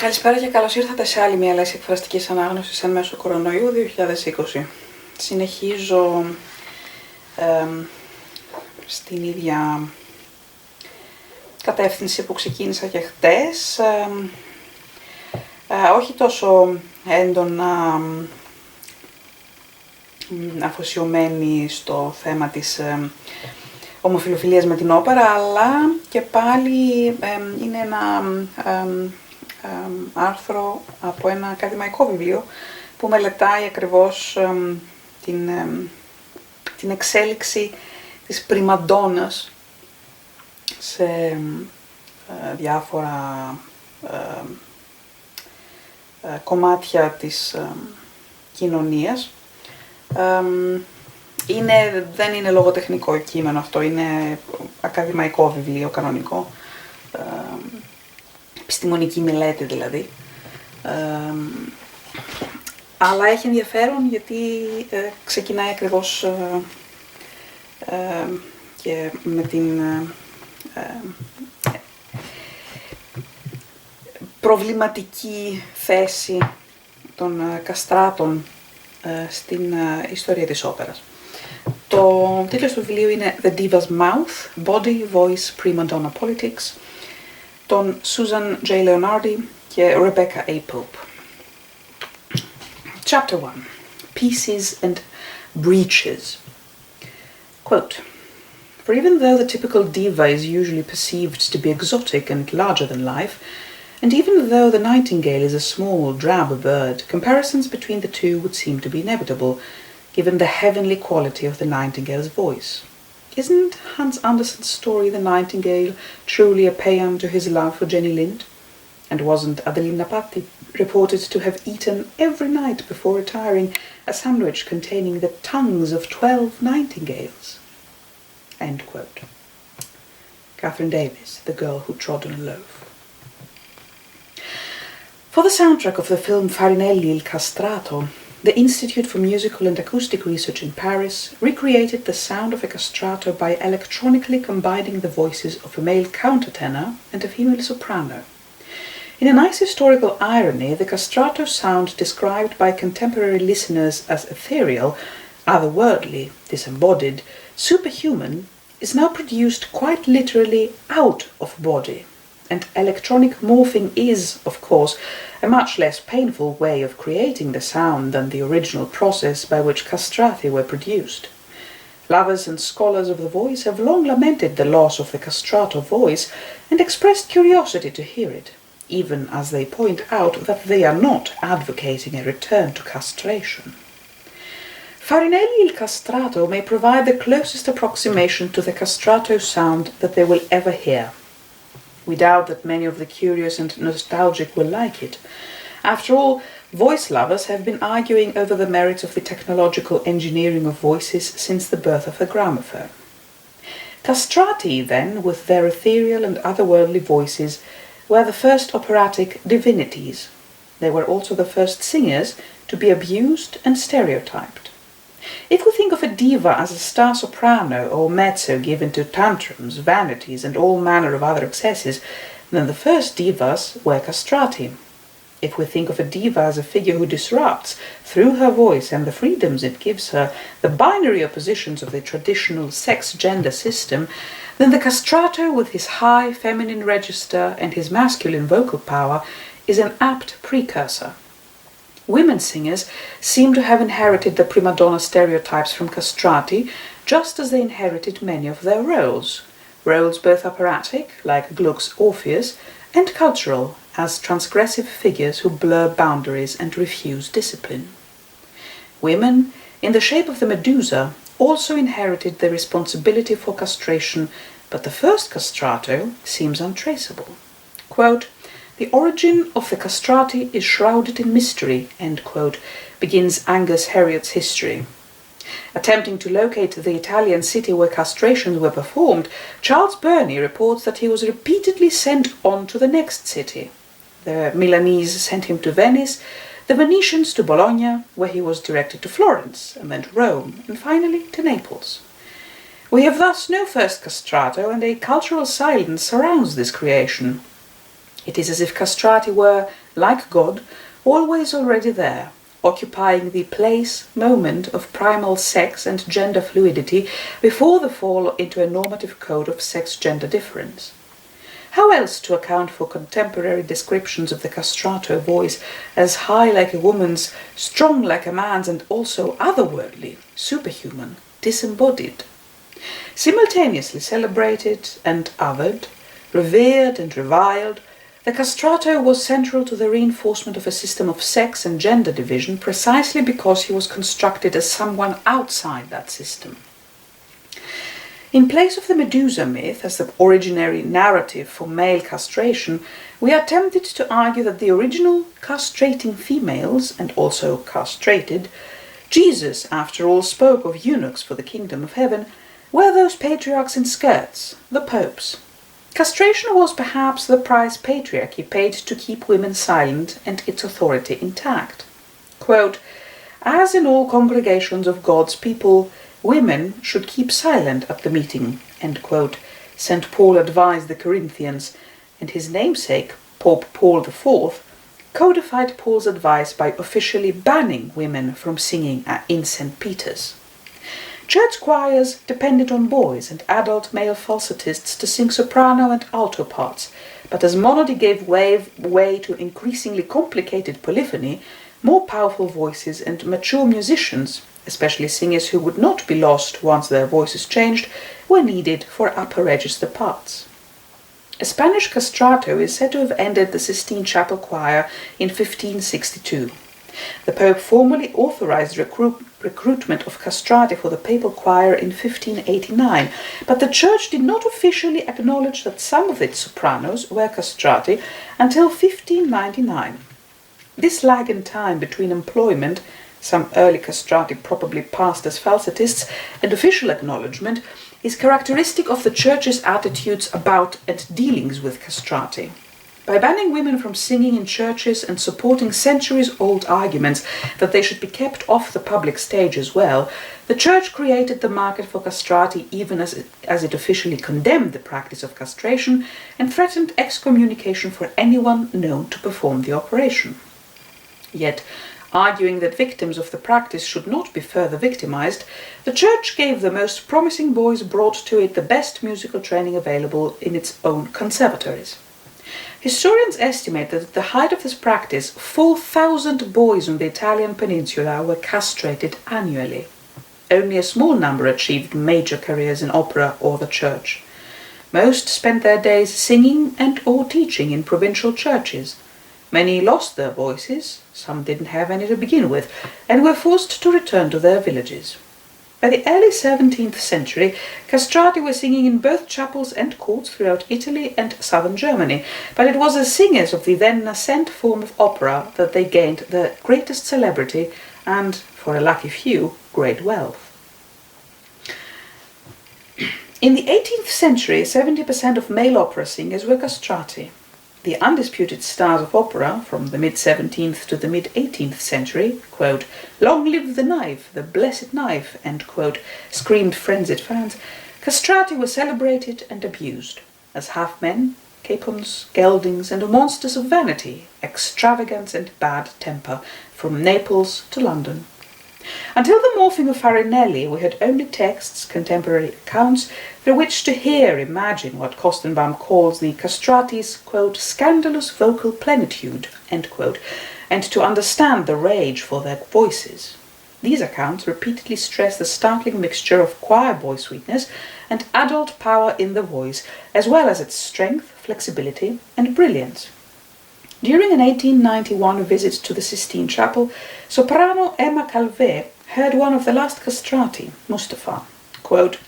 Καλησπέρα και καλώς ήρθατε σε άλλη μια λέξη εκφραστικής ανάγνωσης εν μέσω κορονοϊού 2020. Συνεχίζω στην ίδια κατεύθυνση που ξεκίνησα και χτες, όχι τόσο έντονα αφοσιωμένη στο θέμα της ομοφιλοφιλίας με την όπερα, αλλά και πάλι είναι ένα άρθρο από ένα ακαδημαϊκό βιβλίο που μελετάει ακριβώς την εξέλιξη της Prima Donnas σε διάφορα κομμάτια της κοινωνίας. Δεν είναι λογοτεχνικό κείμενο αυτό, είναι ακαδημαϊκό βιβλίο, κανονικό, επιστημονική μελέτη δηλαδή. Αλλά έχει ενδιαφέρον γιατί ξεκινάει ακριβώς και με την προβληματική θέση των καστράτων στην ιστορία της όπερας. Το τίτλος του βιβλίου είναι The Diva's Mouth, Body, Voice, Prima Donna Politics, των Susan J. Leonardi και Rebecca A. Chapter 1. Pieces and Breeches. Quote, "For even though the typical diva is usually perceived to be exotic and larger than life, and even though the nightingale is a small, drab bird, comparisons between the two would seem to be inevitable, given the heavenly quality of the nightingale's voice. Isn't Hans Andersen's story The Nightingale truly a paean to his love for Jenny Lind? And wasn't L.Ε.Α reported to have eaten every night before retiring a sandwich containing the tongues of 12 nightingales?" End quote. Catherine Davis, The Girl Who Trod on a Loaf. For the soundtrack of the film Farinelli il Castrato, the Institute for Musical and Acoustic Research in Paris recreated the sound of a castrato by electronically combining the voices of a male countertenor and a female soprano. In a nice historical irony, the castrato sound described by contemporary listeners as ethereal, otherworldly, disembodied, superhuman, is now produced quite literally out of body. And electronic morphing is, of course, a much less painful way of creating the sound than the original process by which castrati were produced. Lovers and scholars of the voice have long lamented the loss of the castrato voice and expressed curiosity to hear it, even as they point out that they are not advocating a return to castration. Farinelli il Castrato may provide the closest approximation to the castrato sound that they will ever hear. We doubt that many of the curious and nostalgic will like it. After all, voice lovers have been arguing over the merits of the technological engineering of voices since the birth of the gramophone. Castrati, then, with their ethereal and otherworldly voices, were the first operatic divinities. They were also the first singers to be abused and stereotyped. If we think of a diva as a star soprano or mezzo given to tantrums, vanities, and all manner of other excesses, then the first divas were castrati. If we think of a diva as a figure who disrupts, through her voice and the freedoms it gives her, the binary oppositions of the traditional sex-gender system, then the castrato with his high feminine register and his masculine vocal power is an apt precursor. Women singers seem to have inherited the prima donna stereotypes from castrati, just as they inherited many of their roles both operatic, like Gluck's Orpheus, and cultural, as transgressive figures who blur boundaries and refuse discipline. Women, in the shape of the Medusa, also inherited the responsibility for castration, but the first castrato seems untraceable. Quote, "The origin of the castrati is shrouded in mystery," end quote, begins Angus Heriot's history. Attempting to locate the Italian city where castrations were performed, Charles Burney reports that he was repeatedly sent on to the next city. The Milanese sent him to Venice, the Venetians to Bologna, where he was directed to Florence, and then to Rome, and finally to Naples. We have thus no first castrato, and a cultural silence surrounds this creation. It is as if castrati were like God, always already there, occupying the place, moment of primal sex and gender fluidity before the fall into a normative code of sex-gender difference. How else to account for contemporary descriptions of the castrato voice as high like a woman's, strong like a man's, and also otherworldly, superhuman, disembodied? Simultaneously celebrated and othered, revered and reviled, the castrato was central to the reinforcement of a system of sex and gender division precisely because he was constructed as someone outside that system. In place of the Medusa myth as the originary narrative for male castration, we are tempted to argue that the original castrating females, and also castrated, Jesus, after all, spoke of eunuchs for the kingdom of heaven, were those patriarchs in skirts, the popes. Castration was perhaps the price patriarchy paid to keep women silent and its authority intact. Quote, "As in all congregations of God's people, women should keep silent at the meeting," end quote, St. Paul advised the Corinthians, and his namesake, Pope Paul IV, codified Paul's advice by officially banning women from singing in St. Peter's. Church choirs depended on boys and adult male falsettists to sing soprano and alto parts, but as monody gave way to increasingly complicated polyphony, more powerful voices and mature musicians, especially singers who would not be lost once their voices changed, were needed for upper register parts. A Spanish castrato is said to have ended the Sistine Chapel choir in 1562. The Pope formally authorized recruitment of castrati for the papal choir in 1589, but the Church did not officially acknowledge that some of its sopranos were castrati until 1599. This lag in time between employment, some early castrati probably passed as falsettists, and official acknowledgement is characteristic of the Church's attitudes about and dealings with castrati. By banning women from singing in churches and supporting centuries-old arguments that they should be kept off the public stage as well, the Church created the market for castrati even as it officially condemned the practice of castration and threatened excommunication for anyone known to perform the operation. Yet, arguing that victims of the practice should not be further victimized, the Church gave the most promising boys brought to it the best musical training available in its own conservatories. Historians estimate that at the height of this practice, 4,000 boys on the Italian peninsula were castrated annually. Only a small number achieved major careers in opera or the church. Most spent their days singing and or teaching in provincial churches. Many lost their voices, some didn't have any to begin with, and were forced to return to their villages. By the early 17th century, castrati were singing in both chapels and courts throughout Italy and southern Germany, but it was as singers of the then nascent form of opera that they gained the greatest celebrity and, for a lucky few, great wealth. In the 18th century, 70% of male opera singers were castrati. The undisputed stars of opera, from the mid-17th to the mid-18th century, quote, "Long live the knife, the blessed knife," end quote, screamed frenzied fans, castrati were celebrated and abused as half-men, capons, geldings, and monsters of vanity, extravagance and bad temper, from Naples to London. Until the morphing of Farinelli, we had only texts, contemporary accounts, through which to imagine what Kostenbaum calls the castrati's, quote, "scandalous vocal plenitude," end quote, and to understand the rage for their voices. These accounts repeatedly stress the startling mixture of choir boy sweetness and adult power in the voice, as well as its strength, flexibility, and brilliance. During an 1891 visit to the Sistine Chapel, soprano Emma Calvé heard one of the last castrati, Mustafa. Quote,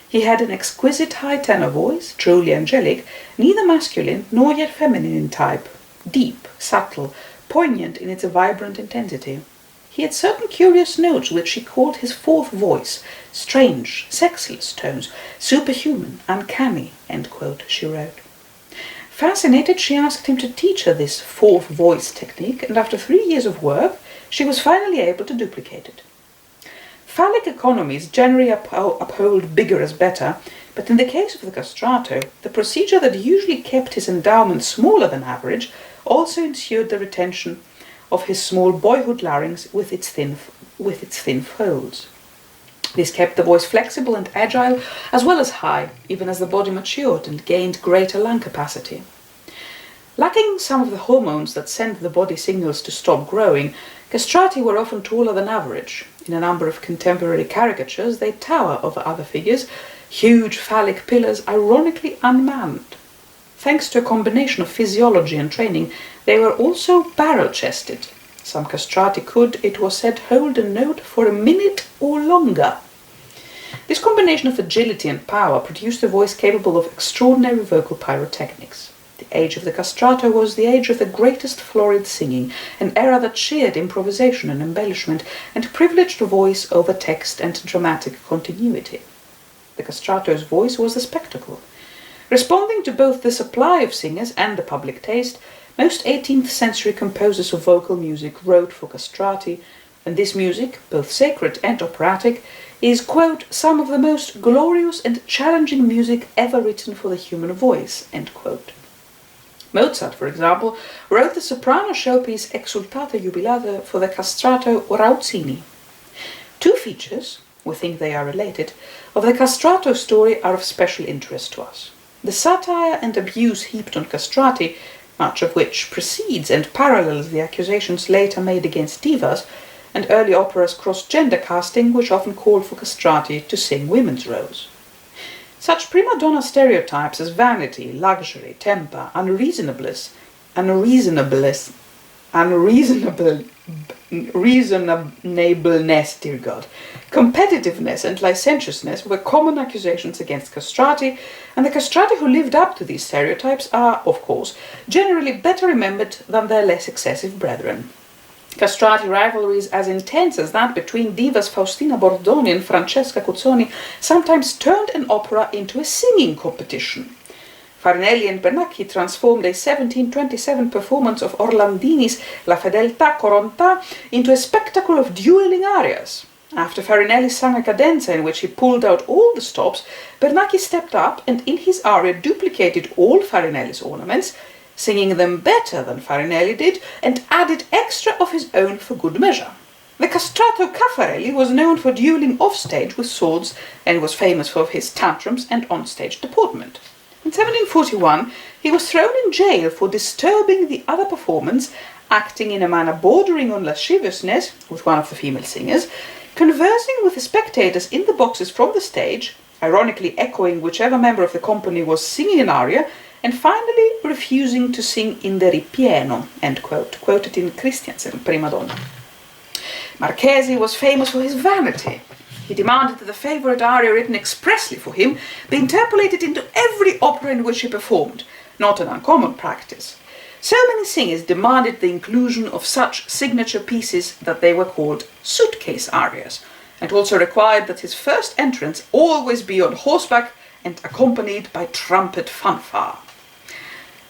"He had an exquisite high tenor voice, truly angelic, neither masculine nor yet feminine in type, deep, subtle, poignant in its vibrant intensity. He had certain curious notes which she called his fourth voice, strange, sexless tones, superhuman, uncanny," end quote, she wrote. Fascinated, she asked him to teach her this fourth voice technique, and after 3 years of work, she was finally able to duplicate it. Phallic economies generally uphold bigger as better, but in the case of the castrato, the procedure that usually kept his endowment smaller than average also ensured the retention of his small boyhood larynx with its thin folds. This kept the voice flexible and agile, as well as high, even as the body matured and gained greater lung capacity. Lacking some of the hormones that send the body signals to stop growing, castrati were often taller than average. In a number of contemporary caricatures, they tower over other figures, huge phallic pillars ironically unmanned. Thanks to a combination of physiology and training, they were also barrel-chested. Some castrati could, it was said, hold a note for a minute or longer. This combination of agility and power produced a voice capable of extraordinary vocal pyrotechnics. The age of the castrato was the age of the greatest florid singing, an era that cheered improvisation and embellishment, and privileged voice over text and dramatic continuity. The castrato's voice was a spectacle. Responding to both the supply of singers and the public taste, most 18th century composers of vocal music wrote for castrati, and this music, both sacred and operatic, is, quote, some of the most glorious and challenging music ever written for the human voice, end quote. Mozart, for example, wrote the soprano showpiece Exultate Jubilate for the castrato Rauzzini. Two features, we think they are related, of the castrato story are of special interest to us. The satire and abuse heaped on castrati, much of which precedes and parallels the accusations later made against divas, and early opera's cross-gender casting, which often called for castrati to sing women's roles. Such prima donna stereotypes as vanity, luxury, temper, unreasonableness, dear God, competitiveness and licentiousness were common accusations against castrati, and the castrati who lived up to these stereotypes are, of course, generally better remembered than their less excessive brethren. Castrati rivalry is as intense as that between divas Faustina Bordoni and Francesca Cuzzoni sometimes turned an opera into a singing competition. Farinelli and Bernacchi transformed a 1727 performance of Orlandini's La Fedeltà Coronta into a spectacle of dueling arias. After Farinelli sang a cadenza in which he pulled out all the stops, Bernacchi stepped up and in his aria duplicated all Farinelli's ornaments, singing them better than Farinelli did, and added extra of his own for good measure. The castrato Caffarelli was known for dueling offstage with swords and was famous for his tantrums and onstage deportment. In 1741, he was thrown in jail for disturbing the other performance, acting in a manner bordering on lasciviousness with one of the female singers, conversing with the spectators in the boxes from the stage, ironically echoing whichever member of the company was singing an aria, and finally refusing to sing in the ripieno, end quote, quoted in Christiansen, Prima Donna. Marchesi was famous for his vanity. He demanded that the favourite aria written expressly for him be interpolated into every opera in which he performed, not an uncommon practice. So many singers demanded the inclusion of such signature pieces that they were called suitcase arias, and also required that his first entrance always be on horseback and accompanied by trumpet fanfare.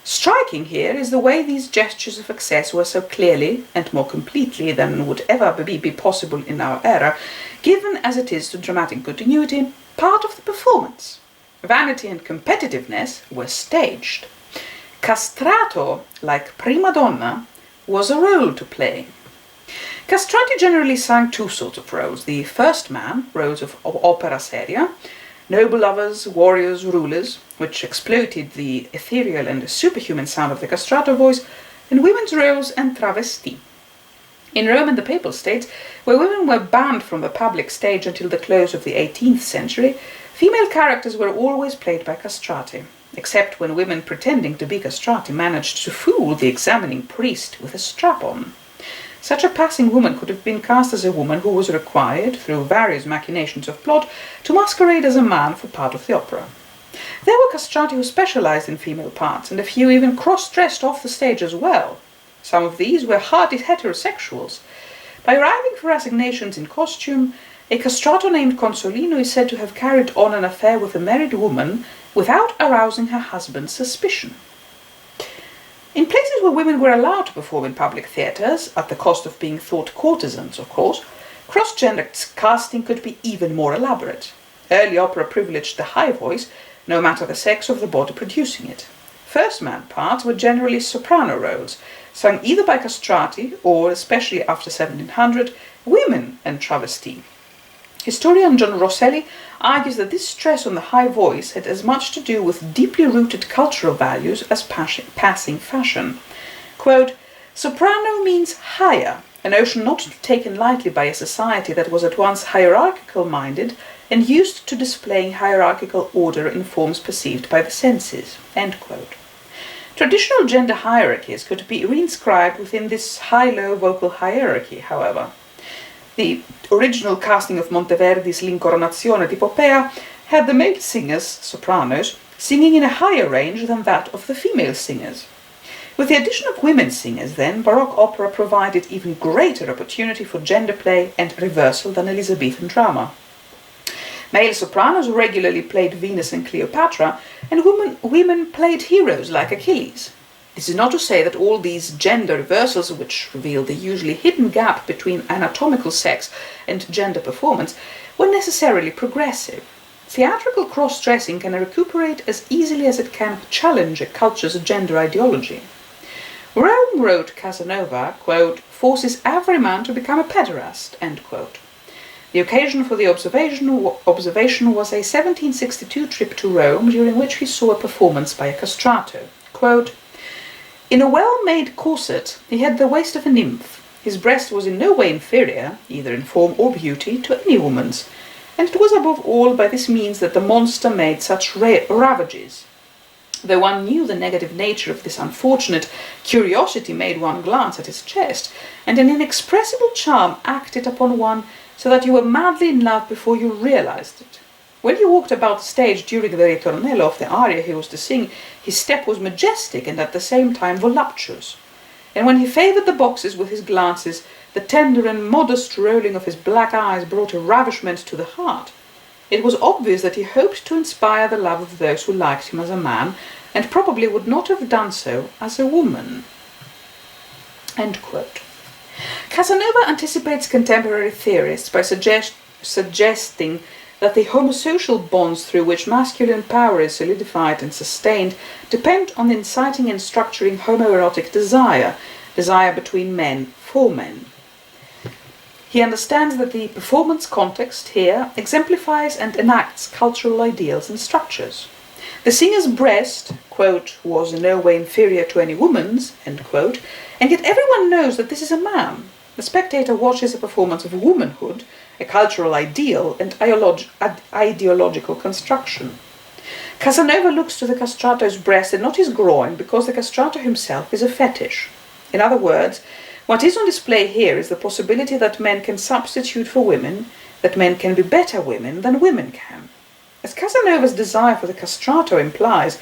Striking here is the way these gestures of excess were so clearly, and more completely than would ever be possible in our era, given as it is to dramatic continuity, part of the performance. Vanity and competitiveness were staged. Castrato, like Prima Donna, was a role to play. Castrati generally sang two sorts of roles. The first man, roles of opera seria, noble lovers, warriors, rulers, which exploited the ethereal and superhuman sound of the castrato voice, and women's roles and travesti. In Rome and the Papal States, where women were banned from the public stage until the close of the 18th century, female characters were always played by castrati, except when women pretending to be castrati managed to fool the examining priest with a strap-on. Such a passing woman could have been cast as a woman who was required, through various machinations of plot, to masquerade as a man for part of the opera. There were castrati who specialized in female parts, and a few even cross-dressed off the stage as well. Some of these were hardy heterosexuals. By arriving for assignations in costume, a castrato named Consolino is said to have carried on an affair with a married woman without arousing her husband's suspicion. In places where women were allowed to perform in public theatres, at the cost of being thought courtesans, of course, cross-gender casting could be even more elaborate. Early opera privileged the high voice, no matter the sex of the body producing it. first-man parts were generally soprano roles, sung either by castrati or, especially after 1700, women and travestis. Historian John Rosselli argues that this stress on the high voice had as much to do with deeply rooted cultural values as passing fashion. Quote, "Soprano means higher, a notion not to be taken lightly by a society that was at once hierarchical-minded and used to displaying hierarchical order in forms perceived by the senses." End quote. Traditional gender hierarchies could be reinscribed within this high-low vocal hierarchy, however. The original casting of Monteverdi's L'Incoronazione di Poppea had the male singers, sopranos, singing in a higher range than that of the female singers. With the addition of women singers, then, Baroque opera provided even greater opportunity for gender play and reversal than Elizabethan drama. Male sopranos regularly played Venus and Cleopatra, and women played heroes like Achilles. This is not to say that all these gender reversals, which reveal the usually hidden gap between anatomical sex and gender performance, were necessarily progressive. Theatrical cross-dressing can recuperate as easily as it can challenge a culture's gender ideology. Rome, wrote Casanova, quote, "forces every man to become a pederast," end quote. The occasion for the observation was a 1762 trip to Rome, during which he saw a performance by a castrato. Quote, "In a well-made corset he had the waist of a nymph. His breast was in no way inferior, either in form or beauty, to any woman's, and it was above all by this means that the monster made such ravages. Though one knew the negative nature of this unfortunate, curiosity made one glance at his chest, and an inexpressible charm acted upon one so that you were madly in love before you realized it. When he walked about the stage during the ritornello of the aria he was to sing, his step was majestic and at the same time voluptuous. And when he favoured the boxes with his glances, the tender and modest rolling of his black eyes brought a ravishment to the heart. It was obvious that he hoped to inspire the love of those who liked him as a man, and probably would not have done so as a woman." End quote. Casanova anticipates contemporary theorists by suggesting that the homosocial bonds through which masculine power is solidified and sustained depend on inciting and structuring homoerotic desire between men for men. He understands that the performance context here exemplifies and enacts cultural ideals and structures. The singer's breast, quote, "was in no way inferior to any woman's," end quote, and yet everyone knows that this is a man. The spectator watches a performance of womanhood, a cultural ideal and ideological construction. Casanova looks to the castrato's breast and not his groin because the castrato himself is a fetish. In other words, what is on display here is the possibility that men can substitute for women, that men can be better women than women can. As Casanova's desire for the castrato implies,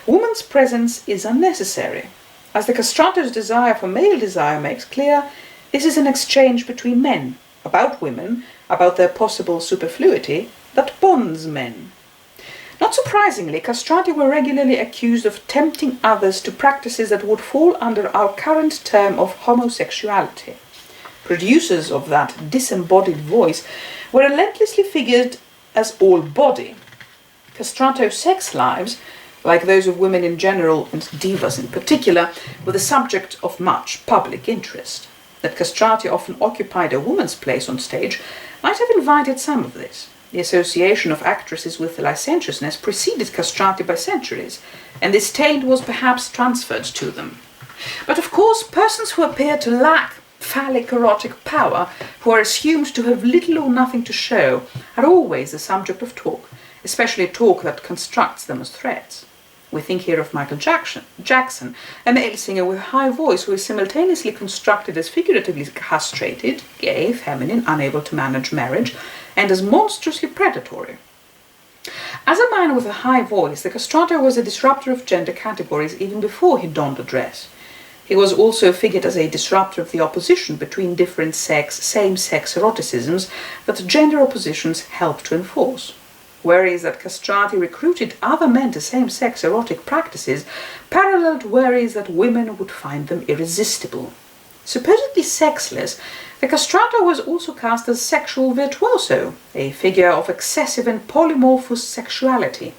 woman's presence is unnecessary. As the castrato's desire for male desire makes clear, this is an exchange between men, about women, about their possible superfluity, that bonds men. Not surprisingly, castrati were regularly accused of tempting others to practices that would fall under our current term of homosexuality. Producers of that disembodied voice were relentlessly figured as all body. Castrato sex lives, like those of women in general and divas in particular, were the subject of much public interest. That castrati often occupied a woman's place on stage might have invited some of this. The association of actresses with licentiousness preceded castrati by centuries, and this taint was perhaps transferred to them. But of course, persons who appear to lack phallic erotic power, who are assumed to have little or nothing to show, are always the subject of talk, especially talk that constructs them as threats. We think here of Michael Jackson, a male singer with a high voice who is simultaneously constructed as figuratively castrated, gay, feminine, unable to manage marriage, and as monstrously predatory. As a man with a high voice, the castrato was a disruptor of gender categories even before he donned a dress. He was also figured as a disruptor of the opposition between different same-sex eroticisms that gender oppositions helped to enforce. Worries that castrati recruited other men to same-sex erotic practices paralleled worries that women would find them irresistible. Supposedly sexless, the castrato was also cast as sexual virtuoso, a figure of excessive and polymorphous sexuality.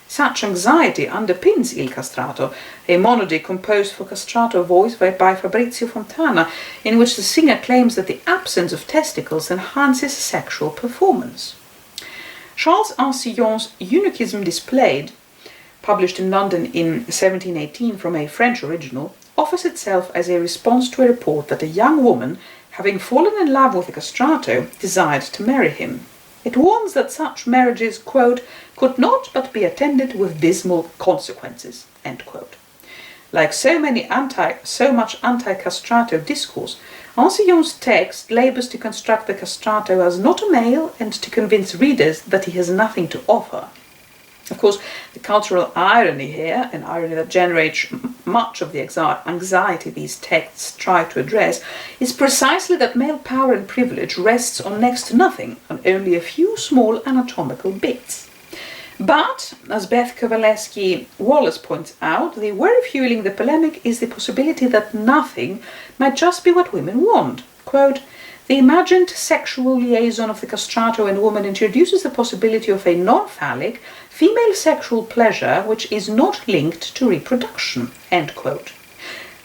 Such anxiety underpins Il Castrato, a monody composed for castrato voice by Fabrizio Fontana, in which the singer claims that the absence of testicles enhances sexual performance. Charles Ancillon's Eunuchism Displayed, published in London in 1718 from a French original, offers itself as a response to a report that a young woman, having fallen in love with a castrato, desired to marry him. It warns that such marriages, quote, could not but be attended with dismal consequences, end quote. Like so much anti-castrato discourse, Ancillon's text labours to construct the castrato as not a male and to convince readers that he has nothing to offer. Of course, the cultural irony here, an irony that generates much of the anxiety these texts try to address, is precisely that male power and privilege rests on next to nothing, on only a few small anatomical bits. But, as Beth Kowaleski-Wallace points out, the worry fueling the polemic is the possibility that nothing might just be what women want. Quote, the imagined sexual liaison of the castrato and woman introduces the possibility of a non-phallic, female sexual pleasure which is not linked to reproduction, end quote.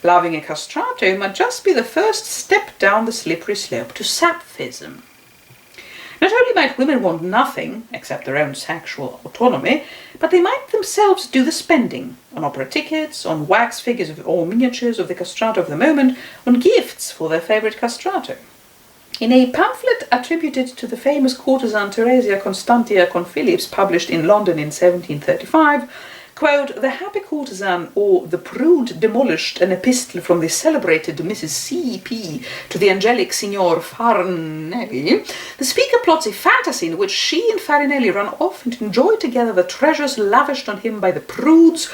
Loving a castrato might just be the first step down the slippery slope to sapphism. Not only might women want nothing except their own sexual autonomy, but they might themselves do the spending on opera tickets, on wax figures or miniatures of the castrato of the moment, on gifts for their favourite castrato. In a pamphlet attributed to the famous courtesan Theresia Constantia Confilips, published in London in 1735, quote, the happy courtesan or the prude demolished an epistle from the celebrated Mrs. C.P. to the angelic Signor Farinelli. The speaker plots a fantasy in which she and Farinelli run off and enjoy together the treasures lavished on him by the prudes,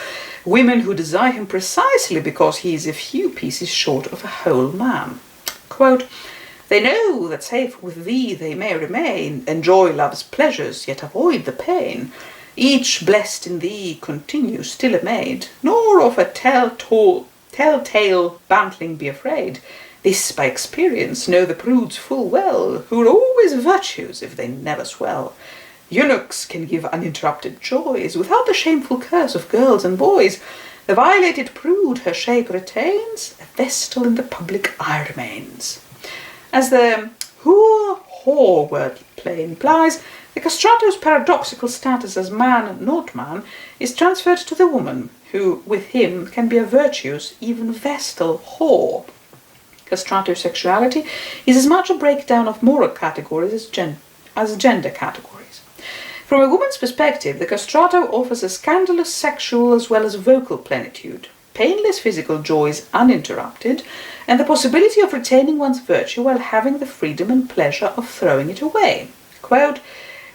women who desire him precisely because he is a few pieces short of a whole man. Quote, they know that safe with thee they may remain, enjoy love's pleasures, yet avoid the pain. Each blessed in thee continue still a maid, nor of a tell-tale bantling be afraid. This by experience know the prudes full well, who are always virtues if they never swell. Eunuchs can give uninterrupted joys, without the shameful curse of girls and boys. The violated prude her shape retains, a vestal in the public eye remains. As the whore wordplay implies, the castrato's paradoxical status as man, not man, is transferred to the woman, who, with him, can be a virtuous, even vestal whore. Castrato sexuality is as much a breakdown of moral categories as gender categories. From a woman's perspective, the castrato offers a scandalous sexual as well as vocal plenitude, painless physical joys uninterrupted, and the possibility of retaining one's virtue while having the freedom and pleasure of throwing it away. Quote,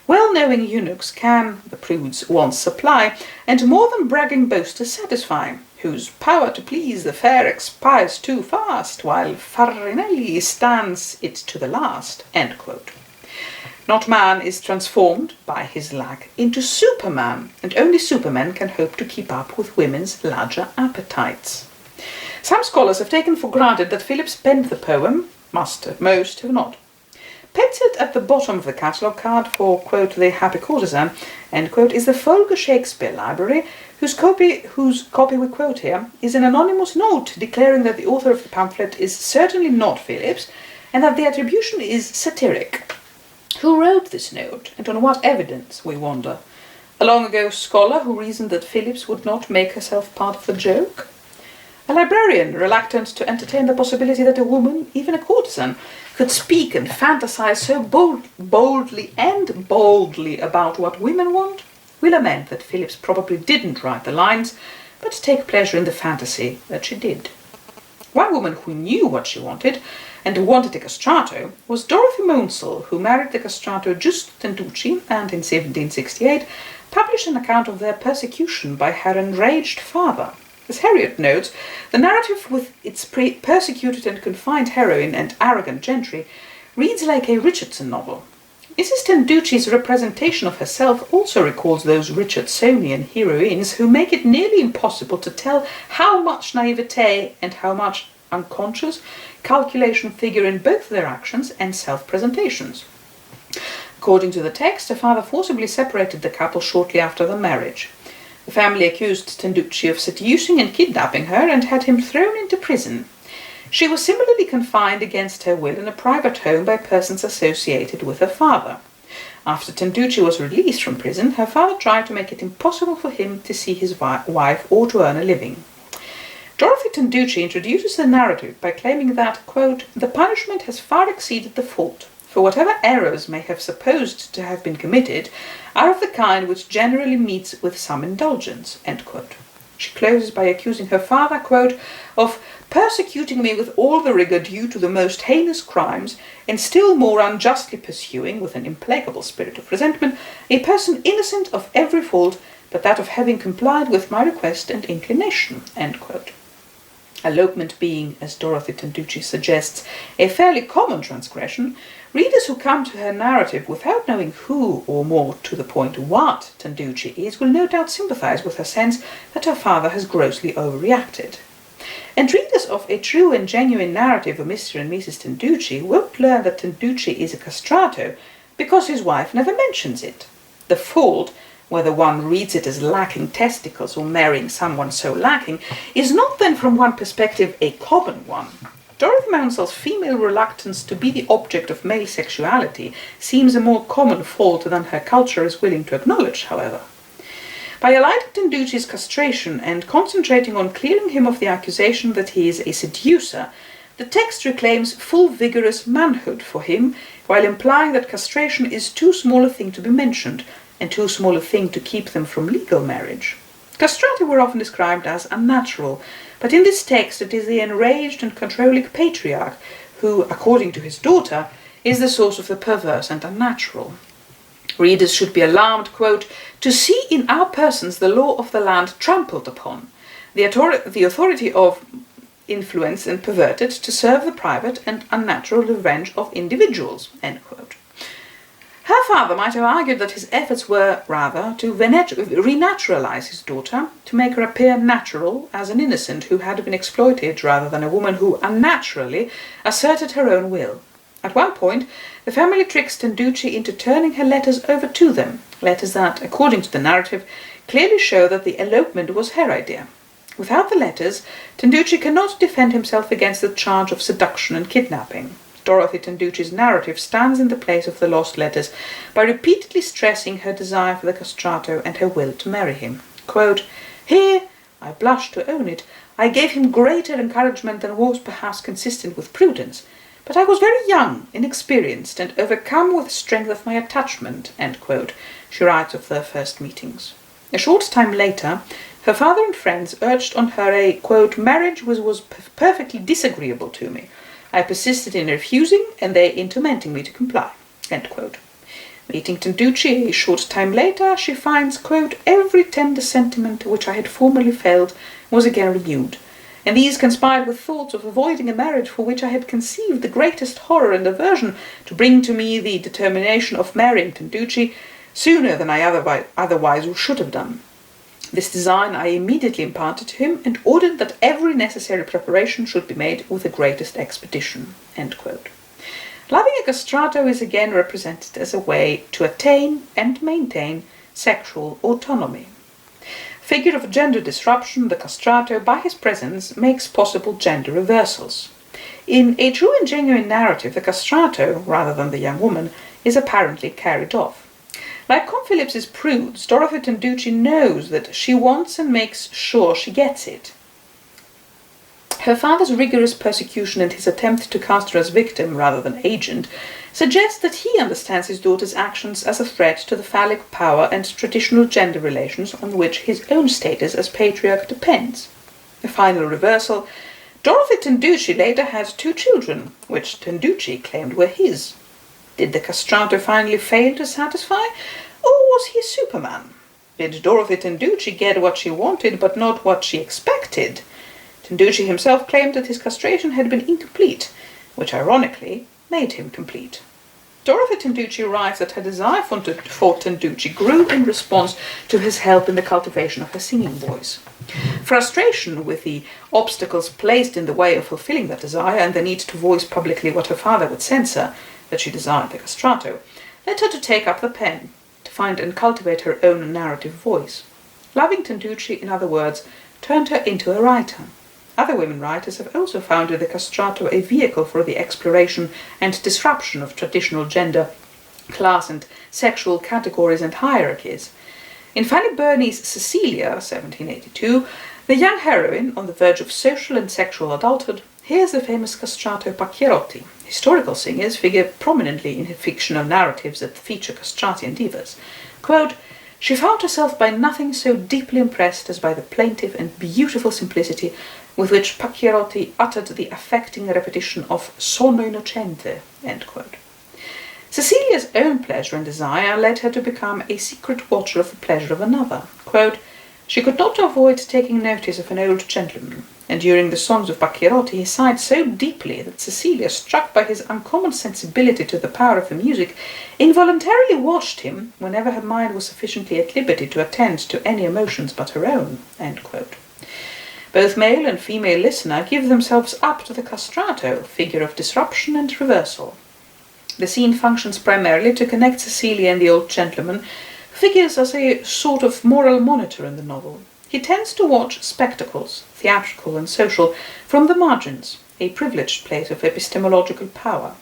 well-knowing eunuchs can, the prudes once supply, and more than bragging boasters satisfy, whose power to please the fair expires too fast, while Farinelli stands it to the last, end quote. Not man is transformed, by his lack, into Superman, and only Supermen can hope to keep up with women's larger appetites. Some scholars have taken for granted that Phillips penned the poem, most have not. Penciled at the bottom of the catalogue card for, quote, the happy courtesan, end quote, is the Folger Shakespeare Library, whose copy we quote here is an anonymous note declaring that the author of the pamphlet is certainly not Phillips, and that the attribution is satiric. Who wrote this note, and on what evidence, we wonder? A long-ago scholar who reasoned that Phillips would not make herself part of the joke? A librarian reluctant to entertain the possibility that a woman, even a courtesan, could speak and fantasize so boldly about what women want? We lament that Phillips probably didn't write the lines, but take pleasure in the fantasy that she did. One woman who knew what she wanted, and wanted a castrato, was Dorothy Monsell, who married the castrato Giusto Tentucci, and in 1768 published an account of their persecution by her enraged father. As Harriet notes, the narrative with its persecuted and confined heroine and arrogant gentry reads like a Richardson novel. Mrs. Tentucci's representation of herself also recalls those Richardsonian heroines who make it nearly impossible to tell how much naivete and how much unconscious calculation figure in both their actions and self-presentations. According to the text, her father forcibly separated the couple shortly after the marriage. The family accused Tenducci of seducing and kidnapping her and had him thrown into prison. She was similarly confined against her will in a private home by persons associated with her father. After Tenducci was released from prison, her father tried to make it impossible for him to see his wife or to earn a living. Dorothy Tenducci introduces the narrative by claiming that, quote, "the punishment has far exceeded the fault, for whatever errors may have supposed to have been committed are of the kind which generally meets with some indulgence," end quote. She closes by accusing her father, quote, "of persecuting me with all the rigour due to the most heinous crimes, and still more unjustly pursuing, with an implacable spirit of resentment, a person innocent of every fault but that of having complied with my request and inclination," end quote. Elopement being, as Dorothy Tenducci suggests, a fairly common transgression, readers who come to her narrative without knowing who, or more to the point what, Tenducci is, will no doubt sympathise with her sense that her father has grossly overreacted. And readers of a true and genuine narrative of Mr. and Mrs. Tenducci won't learn that Tenducci is a castrato because his wife never mentions it. The fault, whether one reads it as lacking testicles or marrying someone so lacking, is not then from one perspective a common one. Dorothy Maunsell's female reluctance to be the object of male sexuality seems a more common fault than her culture is willing to acknowledge, however. By alighting Tenducci's castration and concentrating on clearing him of the accusation that he is a seducer, the text reclaims full vigorous manhood for him, while implying that castration is too small a thing to be mentioned, and too small a thing to keep them from legal marriage. Castrati were often described as unnatural, but in this text it is the enraged and controlling patriarch who, according to his daughter, is the source of the perverse and unnatural. Readers should be alarmed, quote, "to see in our persons the law of the land trampled upon, the authority of influence and perverted to serve the private and unnatural revenge of individuals," end quote. Her father might have argued that his efforts were, rather, to renaturalize his daughter, to make her appear natural as an innocent who had been exploited rather than a woman who unnaturally asserted her own will. At one point, the family tricks Tenducci into turning her letters over to them, letters that, according to the narrative, clearly show that the elopement was her idea. Without the letters, Tenducci cannot defend himself against the charge of seduction and kidnapping. Dorothy Tenducci's narrative stands in the place of the lost letters by repeatedly stressing her desire for the castrato and her will to marry him. Quote, "Here, I blush to own it, I gave him greater encouragement than was perhaps consistent with prudence, but I was very young, inexperienced, and overcome with the strength of my attachment," end quote, she writes of their first meetings. A short time later, her father and friends urged on her a, quote, "marriage which was perfectly disagreeable to me. I persisted in refusing, and they in tormenting me to comply," end quote. Meeting Tenducci a short time later, she finds, quote, "every tender sentiment which I had formerly felt was again renewed, and these conspired with thoughts of avoiding a marriage for which I had conceived the greatest horror and aversion to bring to me the determination of marrying Tenducci sooner than I otherwise should have done. This design I immediately imparted to him, and ordered that every necessary preparation should be made with the greatest expedition," end quote. Loving a castrato is again represented as a way to attain and maintain sexual autonomy. Figure of gender disruption, the castrato, by his presence, makes possible gender reversals. In a true and genuine narrative, the castrato, rather than the young woman, is apparently carried off. Like Con Phillips's prudes, Dorothy Tenducci knows that she wants and makes sure she gets it. Her father's rigorous persecution and his attempt to cast her as victim rather than agent suggest that he understands his daughter's actions as a threat to the phallic power and traditional gender relations on which his own status as patriarch depends. A final reversal, Dorothy Tenducci later had 2 children, which Tenducci claimed were his. Did the castrato finally fail to satisfy, or was he Superman? Did Dorothy Tenducci get what she wanted but not what she expected? Tenducci himself claimed that his castration had been incomplete, which ironically made him complete. Dorothy Tenducci writes that her desire for Tenducci grew in response to his help in the cultivation of her singing voice. Frustration with the obstacles placed in the way of fulfilling that desire and the need to voice publicly what her father would censor, that she desired the castrato, led her to take up the pen, to find and cultivate her own narrative voice. Loving Tanducci, in other words, turned her into a writer. Other women writers have also found in the castrato a vehicle for the exploration and disruption of traditional gender, class and sexual categories and hierarchies. In Fanny Burney's Cecilia, 1782, the young heroine, on the verge of social and sexual adulthood, hears the famous castrato Pacchierotti. Historical singers figure prominently in fictional narratives that feature castrati and divas. Quote, "She found herself by nothing so deeply impressed as by the plaintive and beautiful simplicity with which Pacchierotti uttered the affecting repetition of Sono innocente." End quote. Cecilia's own pleasure and desire led her to become a secret watcher of the pleasure of another. Quote, "She could not avoid taking notice of an old gentleman, and during the songs of Pacchierotti he sighed so deeply that Cecilia, struck by his uncommon sensibility to the power of the music, involuntarily watched him whenever her mind was sufficiently at liberty to attend to any emotions but her own." End quote. Both male and female listener give themselves up to the castrato, figure of disruption and reversal. The scene functions primarily to connect Cecilia and the old gentleman, who figures as a sort of moral monitor in the novel. He tends to watch spectacles, theatrical and social, from the margins, a privileged place of epistemological power.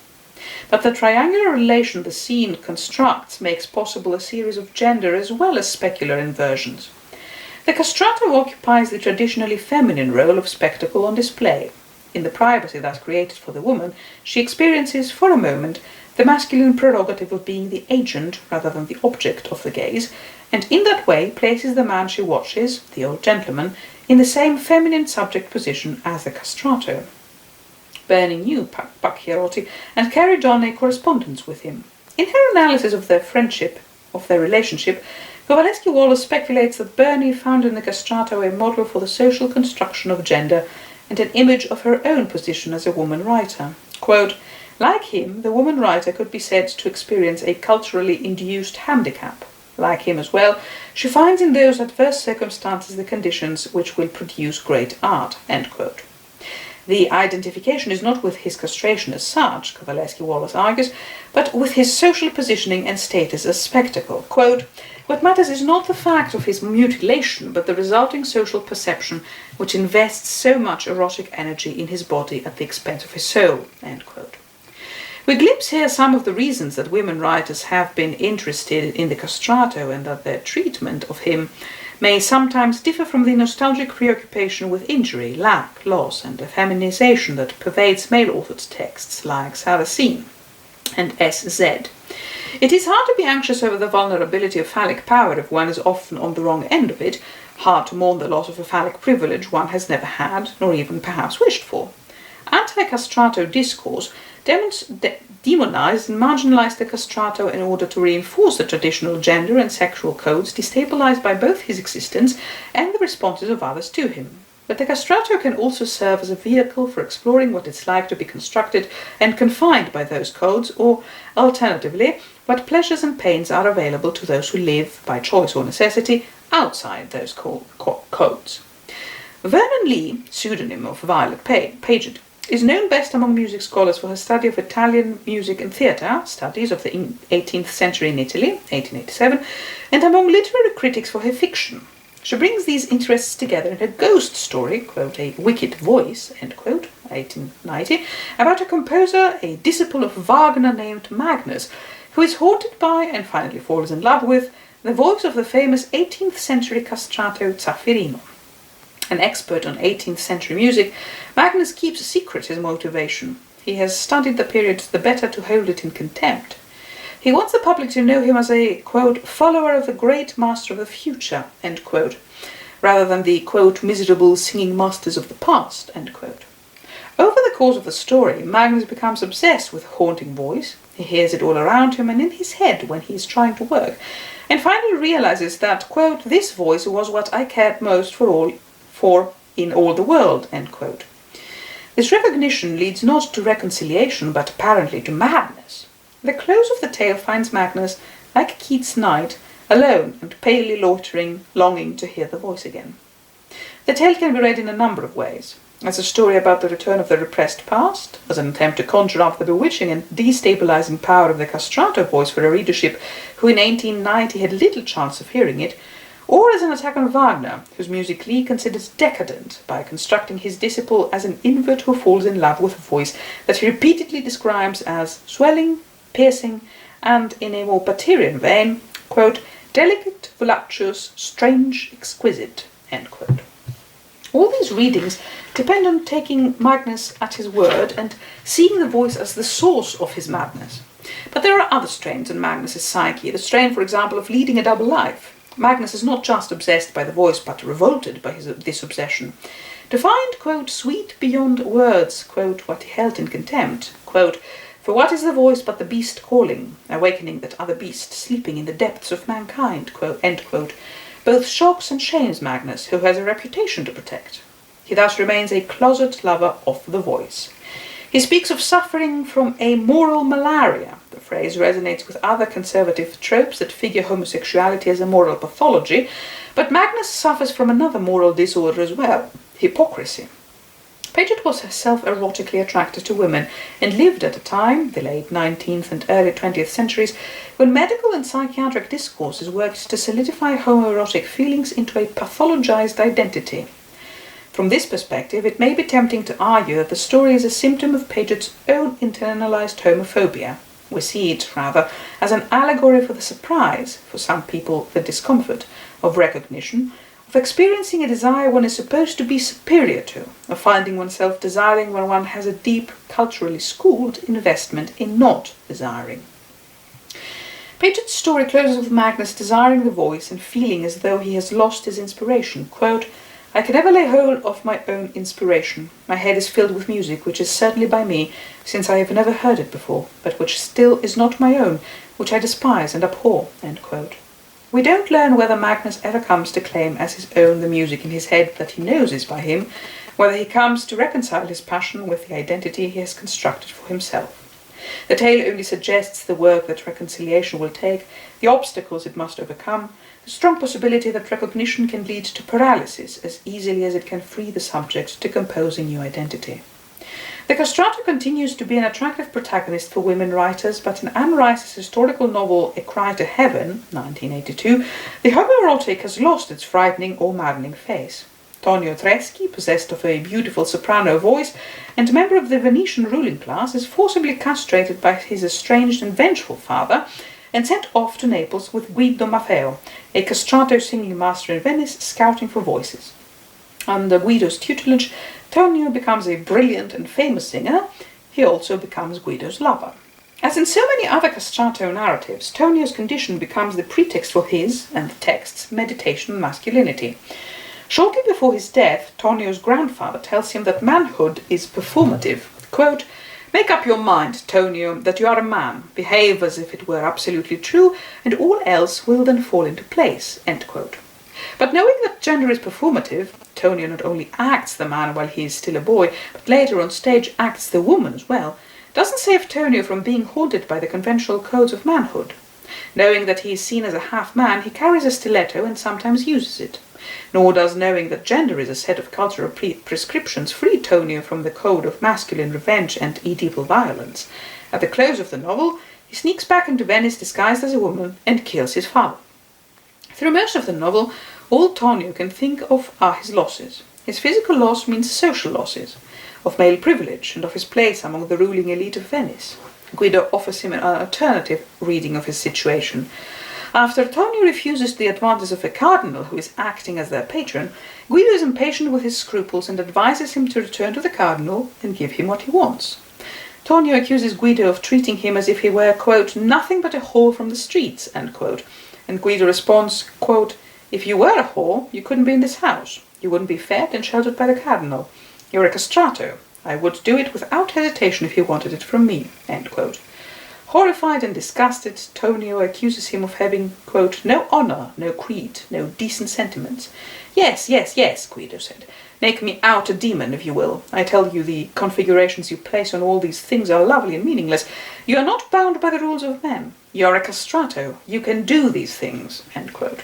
But the triangular relation the scene constructs makes possible a series of gender as well as specular inversions. The castrato occupies the traditionally feminine role of spectacle on display. In the privacy thus created for the woman, she experiences, for a moment, the masculine prerogative of being the agent rather than the object of the gaze, and in that way places the man she watches, the old gentleman, in the same feminine subject position as the castrato. Burney knew Pacchierotti and carried on a correspondence with him. In her analysis of their relationship, Kowalewski-Wallace speculates that Burney found in the castrato a model for the social construction of gender and an image of her own position as a woman writer. Quote, "Like him, the woman writer could be said to experience a culturally induced handicap. Like him as well, she finds in those adverse circumstances the conditions which will produce great art." End quote. The identification is not with his castration as such, Kowalewski-Wallace argues, but with his social positioning and status as spectacle. Quote, "What matters is not the fact of his mutilation, but the resulting social perception which invests so much erotic energy in his body at the expense of his soul." End quote. We glimpse here some of the reasons that women writers have been interested in the castrato and that their treatment of him may sometimes differ from the nostalgic preoccupation with injury, lack, loss, and effeminization that pervades male-authored texts like Saracen and S.Z. It is hard to be anxious over the vulnerability of phallic power if one is often on the wrong end of it, hard to mourn the loss of a phallic privilege one has never had, nor even perhaps wished for. Anti-castrato discourse demonized and marginalized the castrato in order to reinforce the traditional gender and sexual codes destabilized by both his existence and the responses of others to him. But the castrato can also serve as a vehicle for exploring what it's like to be constructed and confined by those codes, or, alternatively, what pleasures and pains are available to those who live, by choice or necessity, outside those codes. Vernon Lee, pseudonym of Violet Paget, is known best among music scholars for her study of Italian music and theatre, studies of the 18th century in Italy, 1887, and among literary critics for her fiction. She brings these interests together in her ghost story, quote, "A Wicked Voice," end quote, 1890, about a composer, a disciple of Wagner named Magnus, who is haunted by and finally falls in love with the voice of the famous 18th century castrato Zafirino. An expert on 18th century music, Magnus keeps secret his motivation. He has studied the period the better to hold it in contempt. He wants the public to know him as a, quote, "follower of the great master of the future," end quote, rather than the, quote, "miserable singing masters of the past," end quote. Over the course of the story, Magnus becomes obsessed with a haunting voice. He hears it all around him and in his head when he is trying to work, and finally realizes that, quote, "this voice was what I cared most for in all the world," end quote. This recognition leads not to reconciliation, but apparently to madness. The close of the tale finds Magnus, like Keats' knight, alone and palely loitering, longing to hear the voice again. The tale can be read in a number of ways. As a story about the return of the repressed past, as an attempt to conjure up the bewitching and destabilizing power of the castrato voice for a readership who in 1890 had little chance of hearing it, or as an attack on Wagner, whose music Lee considers decadent by constructing his disciple as an invert who falls in love with a voice that he repeatedly describes as swelling, piercing, and, in a more Paterian vein, quote, delicate, voluptuous, strange, exquisite, end quote. All these readings depend on taking Magnus at his word and seeing the voice as the source of his madness. But there are other strains in Magnus's psyche, the strain, for example, of leading a double life. Magnus is not just obsessed by the voice, but revolted by this obsession. To find, quote, sweet beyond words, quote, what he held in contempt, quote, for what is the voice but the beast calling, awakening that other beast sleeping in the depths of mankind, quote, end quote, both shocks and shames Magnus, who has a reputation to protect. He thus remains a closet lover of the voice. He speaks of suffering from a moral malaria. The phrase resonates with other conservative tropes that figure homosexuality as a moral pathology, but Magnus suffers from another moral disorder as well, hypocrisy. Paget was herself erotically attracted to women and lived at a time, the late 19th and early 20th centuries, when medical and psychiatric discourses worked to solidify homoerotic feelings into a pathologized identity. From this perspective, it may be tempting to argue that the story is a symptom of Paget's own internalized homophobia. We see it, rather, as an allegory for the surprise, for some people the discomfort, of recognition, of experiencing a desire one is supposed to be superior to, of finding oneself desiring when one has a deep, culturally schooled investment in not desiring. Paget's story closes with Magnus desiring the voice and feeling as though he has lost his inspiration. Quote, I can never lay hold of my own inspiration. My head is filled with music, which is certainly by me, since I have never heard it before, but which still is not my own, which I despise and abhor. End quote. We don't learn whether Magnus ever comes to claim as his own the music in his head that he knows is by him, whether he comes to reconcile his passion with the identity he has constructed for himself. The tale only suggests the work that reconciliation will take, the obstacles it must overcome, the strong possibility that recognition can lead to paralysis as easily as it can free the subject to compose a new identity. The castrato continues to be an attractive protagonist for women writers, but in Anne Rice's historical novel A Cry to Heaven, 1982, the homoerotic has lost its frightening or maddening face. Tonio Treschi, possessed of a beautiful soprano voice and member of the Venetian ruling class, is forcibly castrated by his estranged and vengeful father and sent off to Naples with Guido Maffeo, a castrato singing master in Venice, scouting for voices. Under Guido's tutelage, Tonio becomes a brilliant and famous singer. He also becomes Guido's lover. As in so many other castrato narratives, Tonio's condition becomes the pretext for his, and the text's, meditation on masculinity. Shortly before his death, Tonio's grandfather tells him that manhood is performative. Quote, make up your mind, Tonio, that you are a man. Behave as if it were absolutely true, and all else will then fall into place. End quote. But knowing that gender is performative, Tonio not only acts the man while he is still a boy, but later on stage acts the woman as well, doesn't save Tonio from being haunted by the conventional codes of manhood. Knowing that he is seen as a half-man, he carries a stiletto and sometimes uses it. Nor does knowing that gender is a set of cultural prescriptions free Tonio from the code of masculine revenge and Oedipal violence. At the close of the novel, he sneaks back into Venice disguised as a woman and kills his father. Through most of the novel, all Tonio can think of are his losses. His physical loss means social losses, of male privilege and of his place among the ruling elite of Venice. Guido offers him an alternative reading of his situation. After Tonio refuses the advances of a cardinal who is acting as their patron, Guido is impatient with his scruples and advises him to return to the cardinal and give him what he wants. Tonio accuses Guido of treating him as if he were, quote, nothing but a whore from the streets, end quote. And Guido responds, quote, if you were a whore, you couldn't be in this house. You wouldn't be fed and sheltered by the cardinal. You're a castrato. I would do it without hesitation if you wanted it from me, end quote. Horrified and disgusted, Tonio accuses him of having, quote, no honour, no creed, no decent sentiments. Yes, yes, yes, Guido said. Make me out a demon, if you will. I tell you the configurations you place on all these things are lovely and meaningless. You are not bound by the rules of men. You are a castrato. You can do these things, end quote.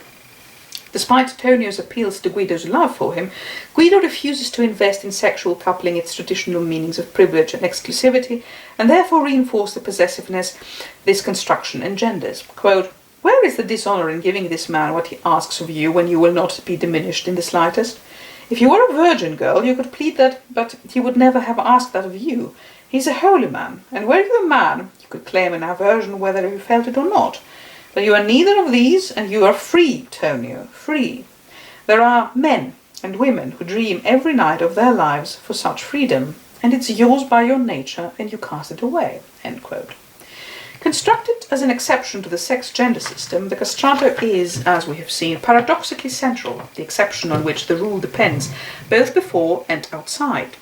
Despite Tonio's appeals to Guido's love for him, Guido refuses to invest in sexual coupling its traditional meanings of privilege and exclusivity, and therefore reinforce the possessiveness this construction engenders. Quote, Where is the dishonour in giving this man what he asks of you when you will not be diminished in the slightest? If you were a virgin girl, you could plead that, but he would never have asked that of you. He's a holy man, and were you a man, you could claim an aversion whether you felt it or not. But you are neither of these, and you are free, Tonio, free. There are men and women who dream every night of their lives for such freedom, and it's yours by your nature, and you cast it away." End quote. Constructed as an exception to the sex-gender system, the castrato is, as we have seen, paradoxically central, the exception on which the rule depends, both before and outside.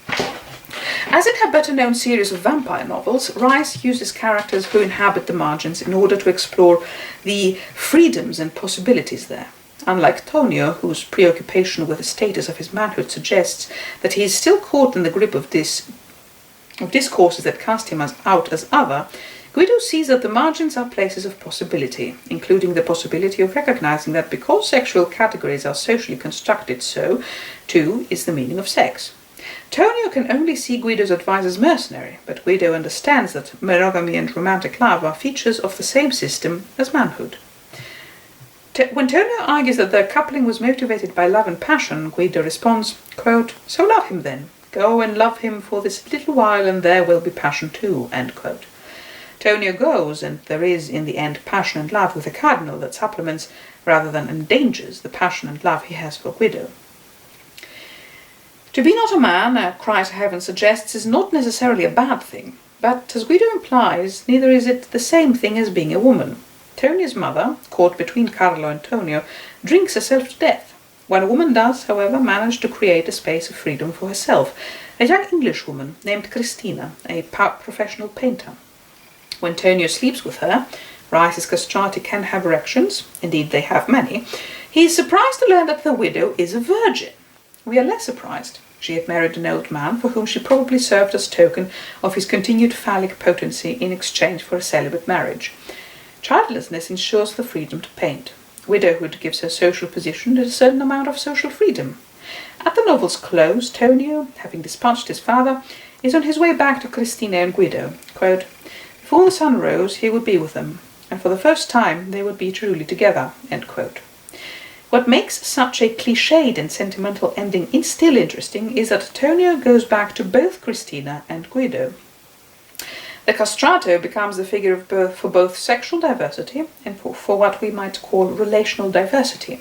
As in her better-known series of vampire novels, Rice uses characters who inhabit the margins in order to explore the freedoms and possibilities there. Unlike Tonio, whose preoccupation with the status of his manhood suggests that he is still caught in the grip of discourses that cast him out as other, Guido sees that the margins are places of possibility, including the possibility of recognizing that because sexual categories are socially constructed, so, too, is the meaning of sex. Tonio can only see Guido's advice as mercenary, but Guido understands that monogamy and romantic love are features of the same system as manhood. When Tonio argues that their coupling was motivated by love and passion, Guido responds, quote, "So love him then. Go and love him for this little while and there will be passion too." End quote. Tonio goes, and there is in the end passion and love with a cardinal that supplements rather than endangers the passion and love he has for Guido. To be not a man, a cry to heaven suggests, is not necessarily a bad thing, but as Guido implies, neither is it the same thing as being a woman. Tonio's mother, caught between Carlo and Tonio, drinks herself to death. One woman does, however, manage to create a space of freedom for herself, a young Englishwoman named Christina, a professional painter. When Tonio sleeps with her, Rice's castrati can have erections, indeed they have many, he is surprised to learn that the widow is a virgin. We are less surprised. She had married an old man for whom she probably served as token of his continued phallic potency in exchange for a celibate marriage. Childlessness ensures the freedom to paint. Widowhood gives her social position a certain amount of social freedom. At the novel's close, Tonio, having dispatched his father, is on his way back to Christina and Guido. Quote, "Before the sun rose, he would be with them, and for the first time they would be truly together." End quote. What makes such a cliched and sentimental ending still interesting is that Tonio goes back to both Christina and Guido. The castrato becomes the figure for both sexual diversity and for what we might call relational diversity.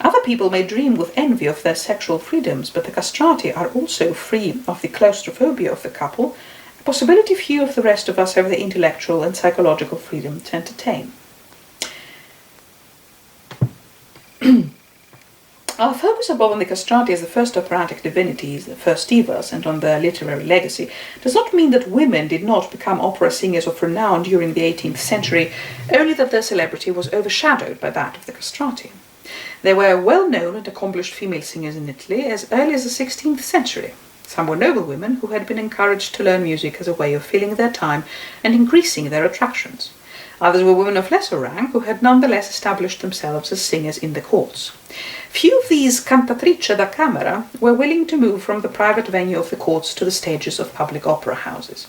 Other people may dream with envy of their sexual freedoms, but the castrati are also free of the claustrophobia of the couple, a possibility few of the rest of us have the intellectual and psychological freedom to entertain. Our focus above on the castrati as the first operatic divinities, the first divas, and on their literary legacy, does not mean that women did not become opera singers of renown during the 18th century, only that their celebrity was overshadowed by that of the castrati. There were well-known and accomplished female singers in Italy as early as the 16th century. Some were noble women who had been encouraged to learn music as a way of filling their time and increasing their attractions. Others were women of lesser rank who had nonetheless established themselves as singers in the courts. Few of these cantatrici da camera were willing to move from the private venue of the courts to the stages of public opera houses.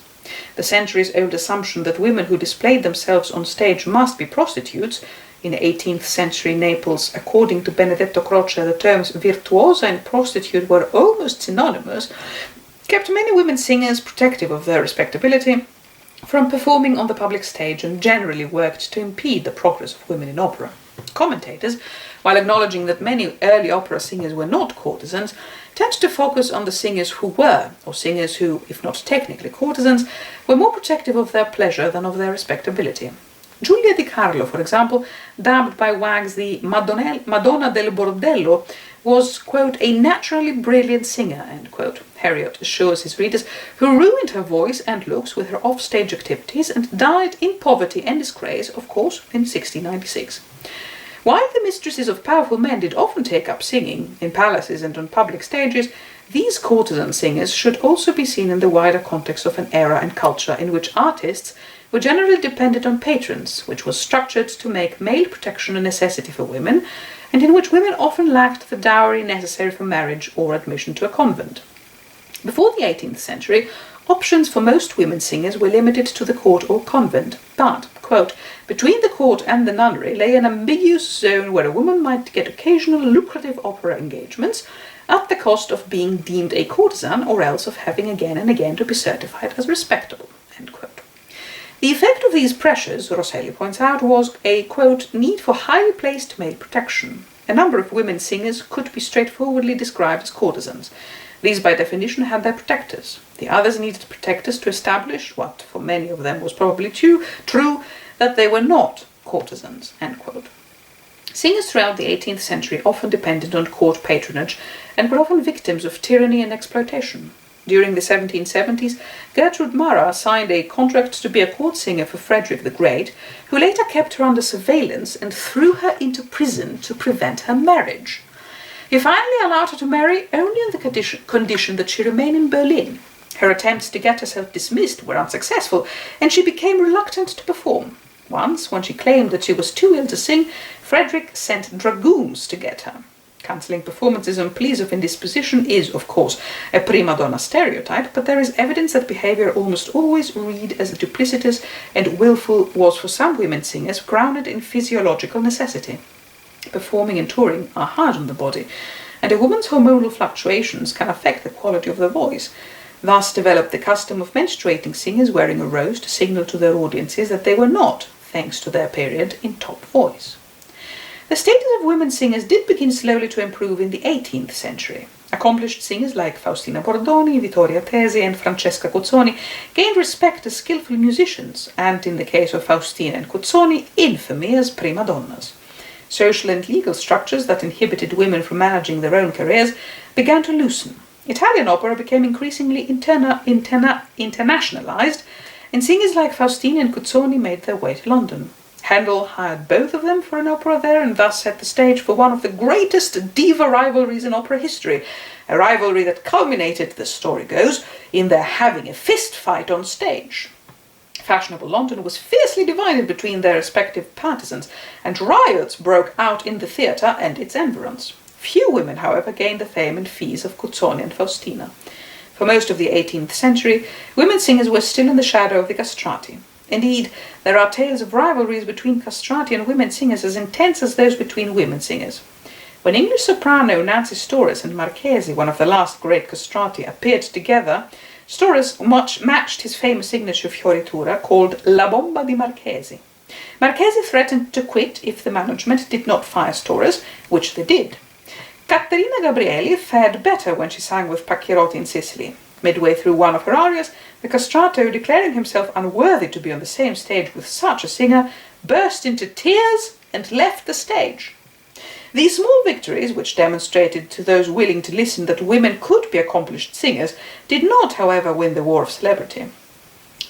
The centuries-old assumption that women who displayed themselves on stage must be prostitutes, in 18th century Naples, according to Benedetto Croce, the terms virtuosa and prostitute were almost synonymous, kept many women singers, protective of their respectability, from performing on the public stage and generally worked to impede the progress of women in opera. Commentators, while acknowledging that many early opera singers were not courtesans, tend to focus on the singers who were, or singers who, if not technically courtesans, were more protective of their pleasure than of their respectability. Giulia Di Carlo, for example, dubbed by wags the Madonna del Bordello, was, quote, "a naturally brilliant singer," end quote. Heriot assures his readers, who ruined her voice and looks with her off-stage activities and died in poverty and disgrace, of course, in 1696. While the mistresses of powerful men did often take up singing, in palaces and on public stages, these courtesan singers should also be seen in the wider context of an era and culture in which artists were generally dependent on patrons, which was structured to make male protection a necessity for women, and in which women often lacked the dowry necessary for marriage or admission to a convent. Before the 18th century, options for most women singers were limited to the court or convent, but quote, "Between the court and the nunnery lay an ambiguous zone where a woman might get occasional lucrative opera engagements at the cost of being deemed a courtesan or else of having again and again to be certified as respectable." End quote. The effect of these pressures, Rosselli points out, was a, quote, "need for highly placed male protection. A number of women singers could be straightforwardly described as courtesans. These by definition had their protectors. The others needed protectors to establish, what for many of them was probably true, that they were not courtesans." End quote. Singers throughout the 18th century often depended on court patronage and were often victims of tyranny and exploitation. During the 1770s, Gertrude Mara signed a contract to be a court singer for Frederick the Great, who later kept her under surveillance and threw her into prison to prevent her marriage. He finally allowed her to marry only on the condition that she remain in Berlin. Her attempts to get herself dismissed were unsuccessful, and she became reluctant to perform. Once, when she claimed that she was too ill to sing, Frederick sent dragoons to get her. Cancelling performances on pleas of indisposition is, of course, a prima donna stereotype, but there is evidence that behaviour almost always read as duplicitous and willful was for some women singers grounded in physiological necessity. Performing and touring are hard on the body, and a woman's hormonal fluctuations can affect the quality of the voice. Thus developed the custom of menstruating singers wearing a rose to signal to their audiences that they were not, thanks to their period, in top voice. The status of women singers did begin slowly to improve in the 18th century. Accomplished singers like Faustina Bordoni, Vittoria Tesi and Francesca Cuzzoni gained respect as skillful musicians, and in the case of Faustina and Cuzzoni, infamy as prima donnas. Social and legal structures that inhibited women from managing their own careers began to loosen. Italian opera became increasingly internationalized, and singers like Faustina and Cuzzoni made their way to London. Handel hired both of them for an opera there and thus set the stage for one of the greatest diva rivalries in opera history, a rivalry that culminated, the story goes, in their having a fist fight on stage. Fashionable London was fiercely divided between their respective partisans, and riots broke out in the theatre and its environs. Few women, however, gained the fame and fees of Cuzzoni and Faustina. For most of the 18th century, women singers were still in the shadow of the castrati. Indeed, there are tales of rivalries between castrati and women singers as intense as those between women singers. When English soprano Nancy Storace and Marchesi, one of the last great castrati, appeared together, Storace much matched his famous signature fioritura called La Bomba di Marchesi. Marchesi threatened to quit if the management did not fire Storace, which they did. Caterina Gabrieli fared better when she sang with Pacchierotti in Sicily. Midway through one of her arias, the castrato, declaring himself unworthy to be on the same stage with such a singer, burst into tears and left the stage. These small victories, which demonstrated to those willing to listen that women could be accomplished singers, did not, however, win the war of celebrity.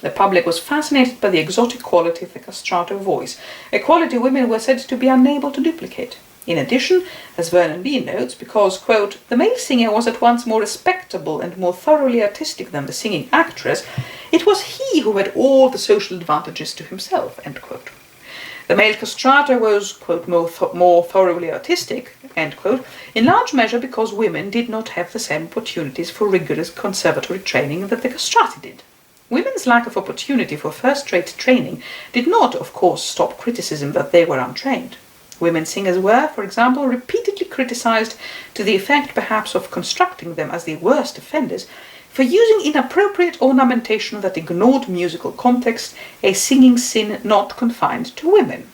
The public was fascinated by the exotic quality of the castrato voice, a quality women were said to be unable to duplicate. In addition, as Vernon Lee notes, because, quote, "the male singer was at once more respectable and more thoroughly artistic than the singing actress, it was he who had all the social advantages to himself," end quote. The male castrato was, quote, more thoroughly artistic, end quote, in large measure because women did not have the same opportunities for rigorous conservatory training that the castrati did. Women's lack of opportunity for first-rate training did not, of course, stop criticism that they were untrained. Women singers were, for example, repeatedly criticized to the effect perhaps of constructing them as the worst offenders for using inappropriate ornamentation that ignored musical context, a singing sin not confined to women.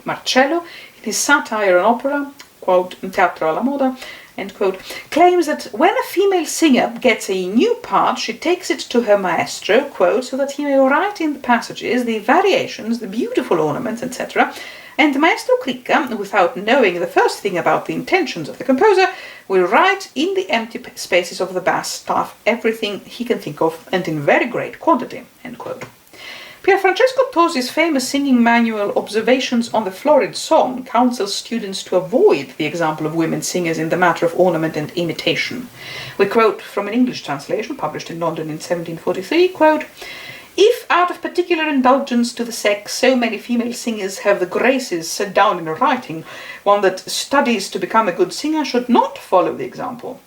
Marcello, in his satire on opera, quote, Teatro alla moda, end quote, claims that when a female singer gets a new part, she takes it to her maestro, quote, so that he may write in the passages the variations, the beautiful ornaments, etc., and Maestro Cricca, without knowing the first thing about the intentions of the composer, will write in the empty spaces of the bass staff everything he can think of, and in very great quantity, end quote. Pierfrancesco Tosi's famous singing manual Observations on the Florid Song counsels students to avoid the example of women singers in the matter of ornament and imitation. We quote from an English translation published in London in 1743, quote, "If, out of particular indulgence to the sex, so many female singers have the graces set down in writing, one that studies to become a good singer should not follow the example.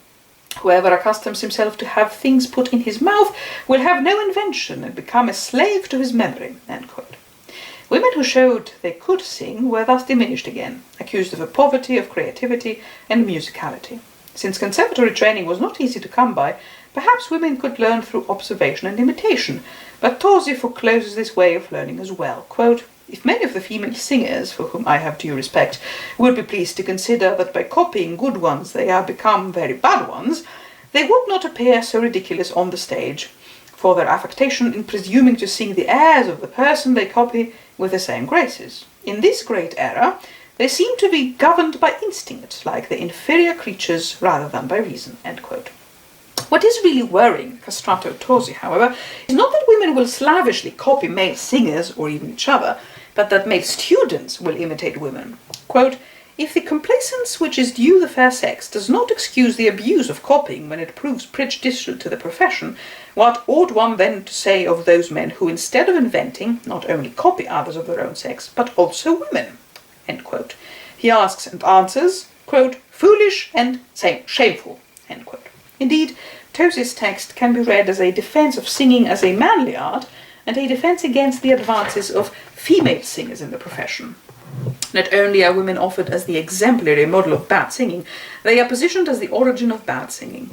Whoever accustoms himself to have things put in his mouth will have no invention and become a slave to his memory," end quote. Women who showed they could sing were thus diminished again, accused of a poverty of creativity and musicality. Since conservatory training was not easy to come by, perhaps women could learn through observation and imitation, but Tosi forecloses this way of learning as well. Quote, "If many of the female singers, for whom I have due respect, would be pleased to consider that by copying good ones they have become very bad ones, they would not appear so ridiculous on the stage, for their affectation in presuming to sing the airs of the person they copy with the same graces. In this great error, they seem to be governed by instinct, like the inferior creatures, rather than by reason." End quote. What is really worrying Castrato Tosi, however, is not that women will slavishly copy male singers or even each other, but that male students will imitate women. Quote, "If the complacence which is due the fair sex does not excuse the abuse of copying when it proves prejudicial to the profession, what ought one then to say of those men who, instead of inventing, not only copy others of their own sex, but also women?" End quote. He asks and answers, quote, "foolish and shameful." End quote. Indeed, Tosi's text can be read as a defense of singing as a manly art and a defense against the advances of female singers in the profession. Not only are women offered as the exemplary model of bad singing, they are positioned as the origin of bad singing.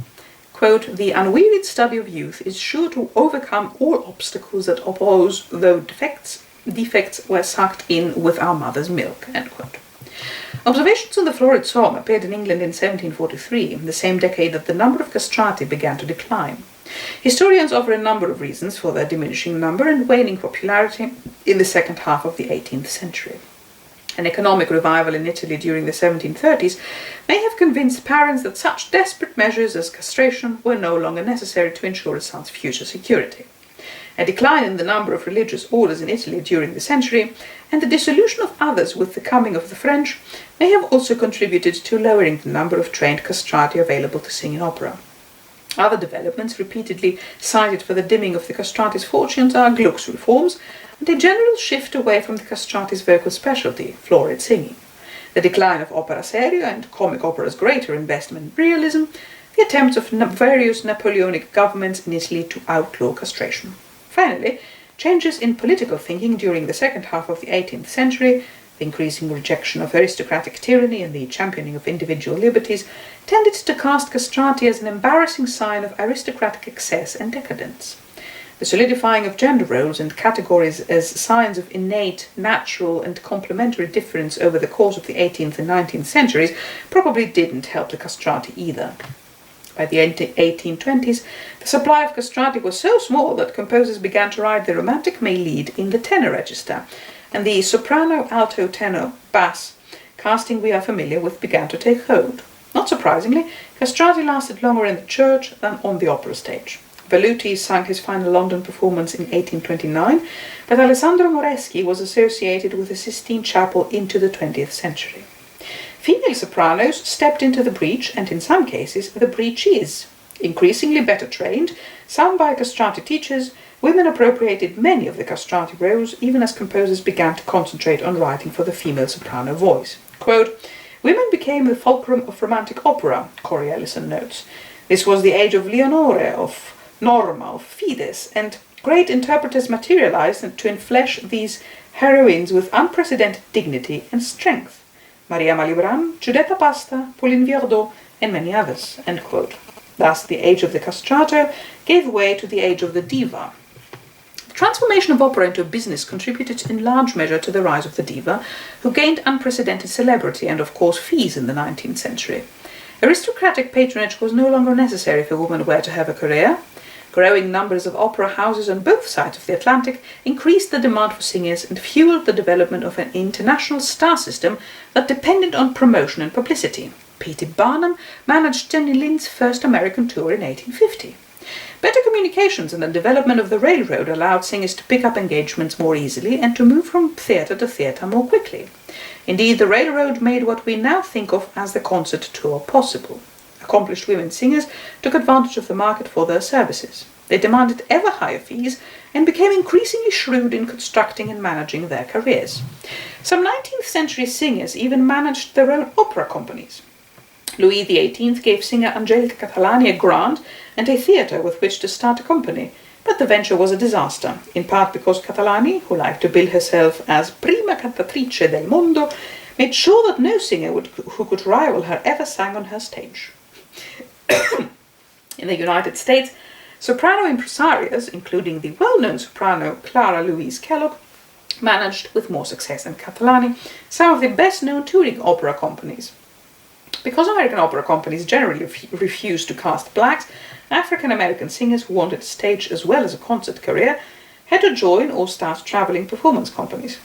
Quote, "The unwearied study of youth is sure to overcome all obstacles that oppose, though defects were sucked in with our mother's milk." End quote. Observations on the florid song appeared in England in 1743, the same decade that the number of castrati began to decline. Historians offer a number of reasons for their diminishing number and waning popularity in the second half of the 18th century. An economic revival in Italy during the 1730s may have convinced parents that such desperate measures as castration were no longer necessary to ensure a son's future security. A decline in the number of religious orders in Italy during the century, and the dissolution of others with the coming of the French, may have also contributed to lowering the number of trained castrati available to sing in opera. Other developments repeatedly cited for the dimming of the castrati's fortunes are Gluck's reforms and a general shift away from the castrati's vocal specialty, florid singing, the decline of opera seria and comic opera's greater investment in realism, the attempts of various Napoleonic governments in Italy to outlaw castration. Finally, changes in political thinking during the second half of the 18th century, the increasing rejection of aristocratic tyranny and the championing of individual liberties, tended to cast castrati as an embarrassing sign of aristocratic excess and decadence. The solidifying of gender roles and categories as signs of innate, natural and complementary difference over the course of the 18th and 19th centuries probably didn't help the castrati either. By the 1820s, the supply of castrati was so small that composers began to write the romantic male lead in the tenor register, and the soprano, alto, tenor, bass casting we are familiar with began to take hold. Not surprisingly, castrati lasted longer in the church than on the opera stage. Velluti sang his final London performance in 1829, but Alessandro Moreschi was associated with the Sistine Chapel into the 20th century. Female sopranos stepped into the breach, and in some cases the breeches. Increasingly better trained, some by castrati teachers, women appropriated many of the castrati roles, even as composers began to concentrate on writing for the female soprano voice. Quote, "Women became the fulcrum of romantic opera," Corey Ellison notes. "This was the age of Leonore, of Norma, of Fides, and great interpreters materialized to enflesh these heroines with unprecedented dignity and strength. Maria Malibran, Giuditta Pasta, Pauline Viardot, and many others." End quote. Thus, the age of the castrato gave way to the age of the diva. The transformation of opera into a business contributed in large measure to the rise of the diva, who gained unprecedented celebrity and, of course, fees in the 19th century. Aristocratic patronage was no longer necessary if a woman were to have a career. Growing numbers of opera houses on both sides of the Atlantic increased the demand for singers and fueled the development of an international star system that depended on promotion and publicity. P.T. Barnum managed Jenny Lind's first American tour in 1850. Better communications and the development of the railroad allowed singers to pick up engagements more easily and to move from theatre to theatre more quickly. Indeed, the railroad made what we now think of as the concert tour possible. Accomplished women singers took advantage of the market for their services. They demanded ever higher fees and became increasingly shrewd in constructing and managing their careers. Some 19th century singers even managed their own opera companies. Louis XVIII gave singer Angelica Catalani a grant and a theatre with which to start a company, But the venture was a disaster, in part because Catalani, who liked to bill herself as prima cantatrice del mondo, made sure that no singer who could rival her ever sang on her stage. In the United States, soprano impresarios, including the well-known soprano Clara Louise Kellogg, managed, with more success than Catalani, some of the best-known touring opera companies. Because American opera companies generally refused to cast blacks, African-American singers who wanted a stage as well as a concert career had to join or start traveling performance companies.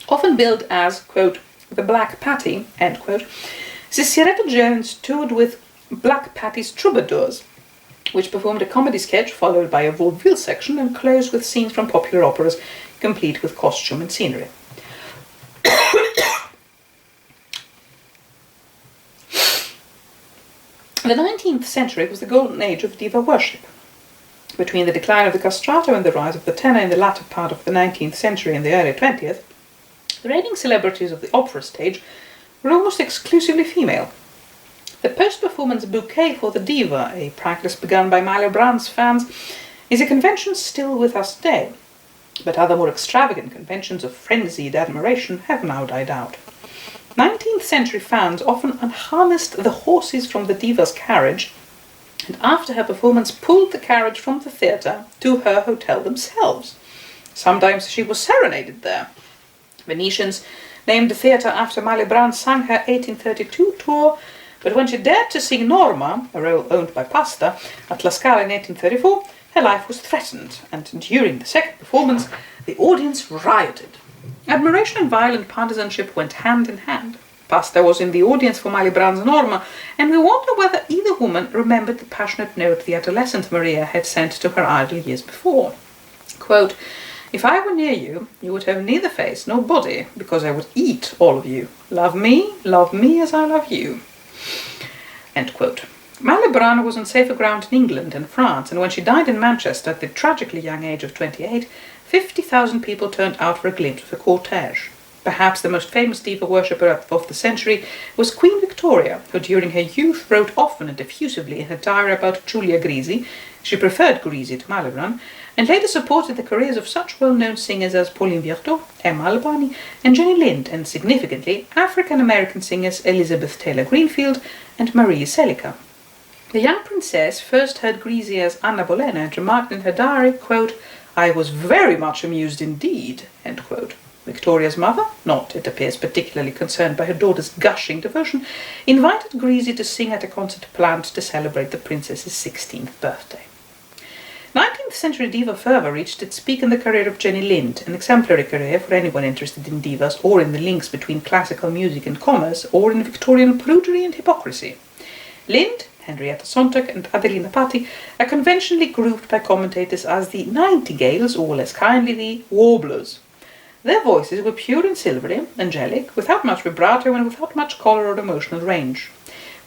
Often billed as, quote, the Black Patty, end quote, Cicieretta Jones toured with Black Patty's Troubadours, which performed a comedy sketch followed by a vaudeville section and closed with scenes from popular operas, complete with costume and scenery. The 19th century was the golden age of diva worship. Between the decline of the castrato and the rise of the tenor in the latter part of the 19th century and the early 20th, the reigning celebrities of the opera stage were almost exclusively female. The post-performance bouquet for the diva, a practice begun by Malibran's fans, is a convention still with us today, but other more extravagant conventions of frenzied admiration have now died out. 19th century fans often unharnessed the horses from the diva's carriage and after her performance pulled the carriage from the theatre to her hotel themselves. Sometimes she was serenaded there. Venetians named the theatre after Malibran sang her 1832 tour, but when she dared to sing Norma, a role owned by Pasta, at La Scala in 1834, her life was threatened, and during the second performance, the audience rioted. Admiration and violent partisanship went hand in hand. Pasta was in the audience for Malibran's Norma, and we wonder whether either woman remembered the passionate note the adolescent Maria had sent to her idol years before. Quote, if I were near you, you would have neither face nor body, because I would eat all of you. Love me as I love you. End quote. Malibran was on safer ground in England and France, and when she died in Manchester at the tragically young age of 28, 50,000 people turned out for a glimpse of the cortege. Perhaps the most famous diva worshipper of the century was Queen Victoria, who during her youth wrote often and effusively in her diary about Giulia Grisi, she preferred Grisi to Malibran, and later supported the careers of such well-known singers as Pauline Viardot, Emma Albani, and Jenny Lind, and significantly African-American singers Elizabeth Taylor Greenfield and Marie Selica. The young princess first heard Grisi as Anna Bolena and remarked in her diary, quote, I was very much amused indeed, end quote. Victoria's mother, not, it appears, particularly concerned by her daughter's gushing devotion, invited Grisi to sing at a concert planned to celebrate the princess's 16th birthday. 19th century diva fervour reached its peak in the career of Jenny Lind, an exemplary career for anyone interested in divas or in the links between classical music and commerce or in Victorian prudery and hypocrisy. Lind, Henrietta Sontag and Adelina Patti are conventionally grouped by commentators as the nightingales, or less kindly the warblers. Their voices were pure and silvery, angelic, without much vibrato and without much colour or emotional range.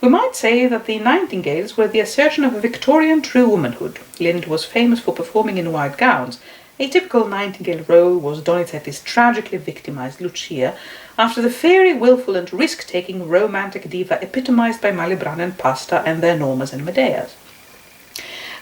We might say that the nightingales were the assertion of a Victorian true womanhood. Lind was famous for performing in white gowns. A typical nightingale role was Donizetti's tragically victimized Lucia, after the fairy, willful and risk-taking romantic diva epitomized by Malibran and Pasta and their Normas and Medeas.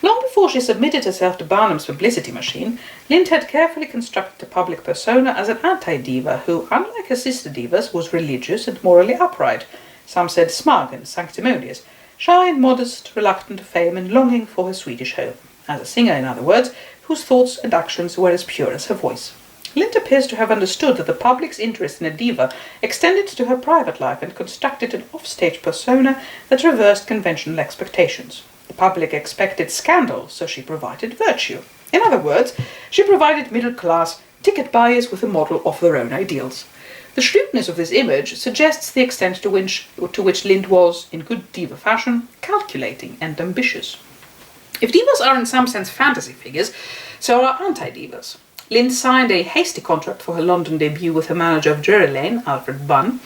Long before she submitted herself to Barnum's publicity machine, Lind had carefully constructed a public persona as an anti-diva who, unlike her sister divas, was religious and morally upright. Some said smug and sanctimonious, shy and modest, reluctant to fame and longing for her Swedish home. As a singer, in other words, whose thoughts and actions were as pure as her voice. Lind appears to have understood that the public's interest in a diva extended to her private life and constructed an off-stage persona that reversed conventional expectations. The public expected scandal, so she provided virtue. In other words, she provided middle-class ticket buyers with a model of their own ideals. The shrewdness of this image suggests the extent to which Lind was, in good diva fashion, calculating and ambitious. If divas are in some sense fantasy figures, so are anti-divas. Lind signed a hasty contract for her London debut with her manager of Drury Lane, Alfred Bunn.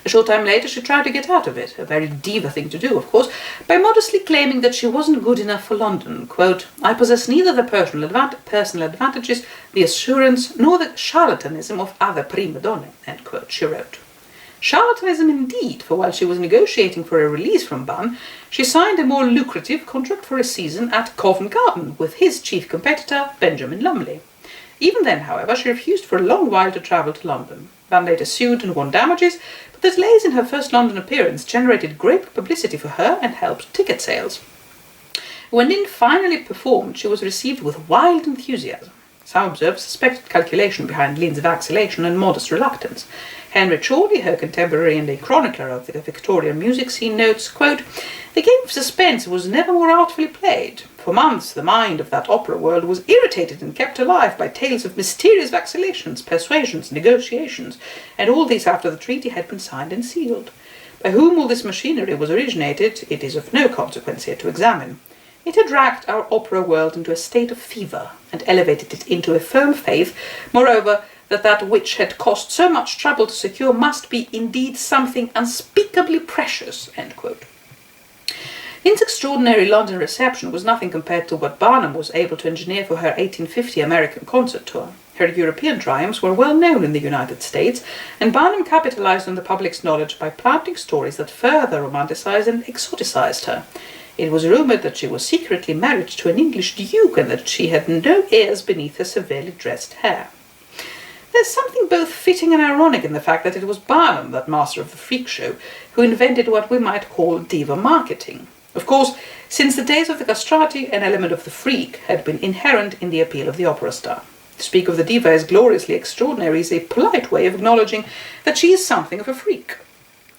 A short time later she tried to get out of it, a very diva thing to do, of course, by modestly claiming that she wasn't good enough for London. Quote, I possess neither the personal advantages, the assurance, nor the charlatanism of other prima donne, end quote, she wrote. Charlatanism indeed, for while she was negotiating for a release from Bann, she signed a more lucrative contract for a season at Covent Garden with his chief competitor, Benjamin Lumley. Even then, however, she refused for a long while to travel to London. Bann later sued and won damages, but the delays in her first London appearance generated great publicity for her and helped ticket sales. When Lind finally performed, she was received with wild enthusiasm. Some observers suspected calculation behind Lind's vacillation and modest reluctance. Henry Chorley, her contemporary and a chronicler of the Victorian music scene, notes, quote, "The game of suspense was never more artfully played. For months the mind of that opera world was irritated and kept alive by tales of mysterious vacillations, persuasions, negotiations, and all this after the treaty had been signed and sealed. By whom all this machinery was originated, it is of no consequence here to examine. It had racked our opera world into a state of fever, and elevated it into a firm faith, moreover, that which had cost so much trouble to secure must be indeed something unspeakably precious." End quote. Lind's extraordinary London reception was nothing compared to what Barnum was able to engineer for her 1850 American concert tour. Her European triumphs were well known in the United States, and Barnum capitalized on the public's knowledge by planting stories that further romanticized and exoticized her. It was rumored that she was secretly married to an English duke and that she had no heirs beneath her severely dressed hair. There's something both fitting and ironic in the fact that it was Barnum, that master of the freak show, who invented what we might call diva marketing. Of course, since the days of the castrati, an element of the freak had been inherent in the appeal of the opera star. To speak of the diva as gloriously extraordinary is a polite way of acknowledging that she is something of a freak.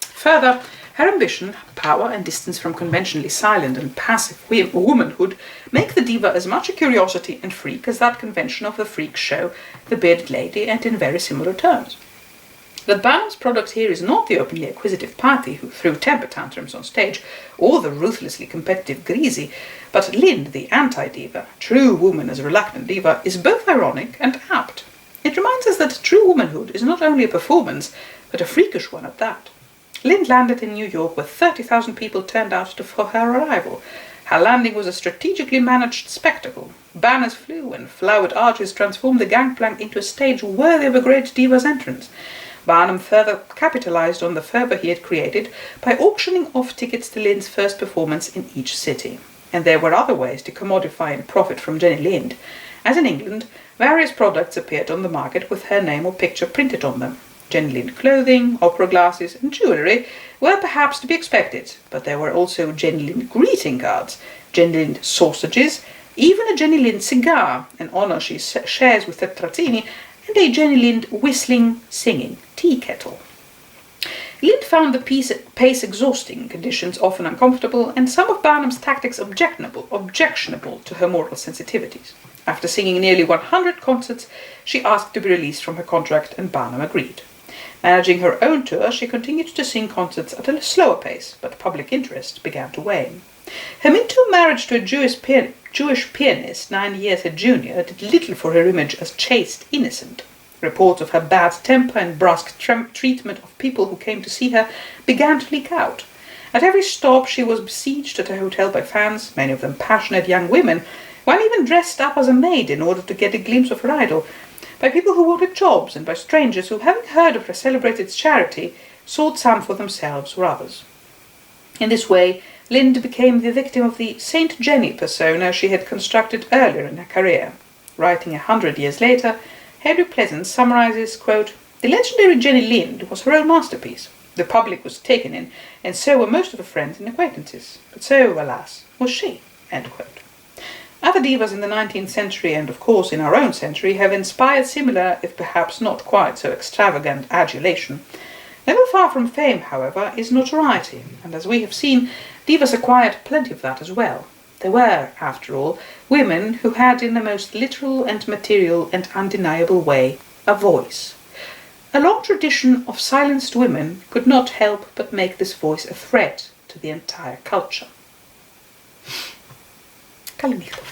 Further, her ambition, power, and distance from conventionally silent and passive womanhood make the diva as much a curiosity and freak as that convention of the freak show, the bearded lady, and in very similar terms. That Barnum's product here is not the openly acquisitive party who threw temper tantrums on stage, or the ruthlessly competitive Greasy, but Lind, the anti-diva, true woman as a reluctant diva, is both ironic and apt. It reminds us that true womanhood is not only a performance, but a freakish one at that. Lind landed in New York where 30,000 people turned out for her arrival. Her landing was a strategically managed spectacle. Banners flew and flowered arches transformed the gangplank into a stage worthy of a great diva's entrance. Barnum further capitalized on the fervor he had created by auctioning off tickets to Lind's first performance in each city. And there were other ways to commodify and profit from Jenny Lind. As in England, various products appeared on the market with her name or picture printed on them. Jenny Lind clothing, opera glasses, and jewellery were perhaps to be expected, but there were also Jenny Lind greeting cards, Jenny Lind sausages, even a Jenny Lind cigar, an honour she shares with Tetrazzini, and a Jenny Lind whistling, singing tea kettle. Lind found the pace exhausting, conditions often uncomfortable, and some of Barnum's tactics objectionable to her moral sensitivities. After singing nearly 100 concerts, she asked to be released from her contract, and Barnum agreed. Managing her own tour, she continued to sing concerts at a slower pace, but public interest began to wane. Her me-too marriage to a Jewish pianist 9 years her junior did little for her image as chaste innocent. Reports of her bad temper and brusque treatment of people who came to see her began to leak out. At every stop she was besieged at her hotel by fans, many of them passionate young women, one even dressed up as a maid in order to get a glimpse of her idol, by people who wanted jobs, and by strangers who, having heard of her celebrated charity, sought some for themselves or others. In this way, Lind became the victim of the Saint Jenny persona she had constructed earlier in her career. Writing 100 years later, Henry Pleasant summarizes, quote, "The legendary Jenny Lind was her own masterpiece. The public was taken in, and so were most of her friends and acquaintances. But so, alas, was she." End quote. Other divas in the 19th century, and of course in our own century, have inspired similar, if perhaps not quite so extravagant, adulation. Never far from fame, however, is notoriety, and as we have seen, divas acquired plenty of that as well. They were, after all, women who had in the most literal and material and undeniable way a voice. A long tradition of silenced women could not help but make this voice a threat to the entire culture. Καληνύχτα.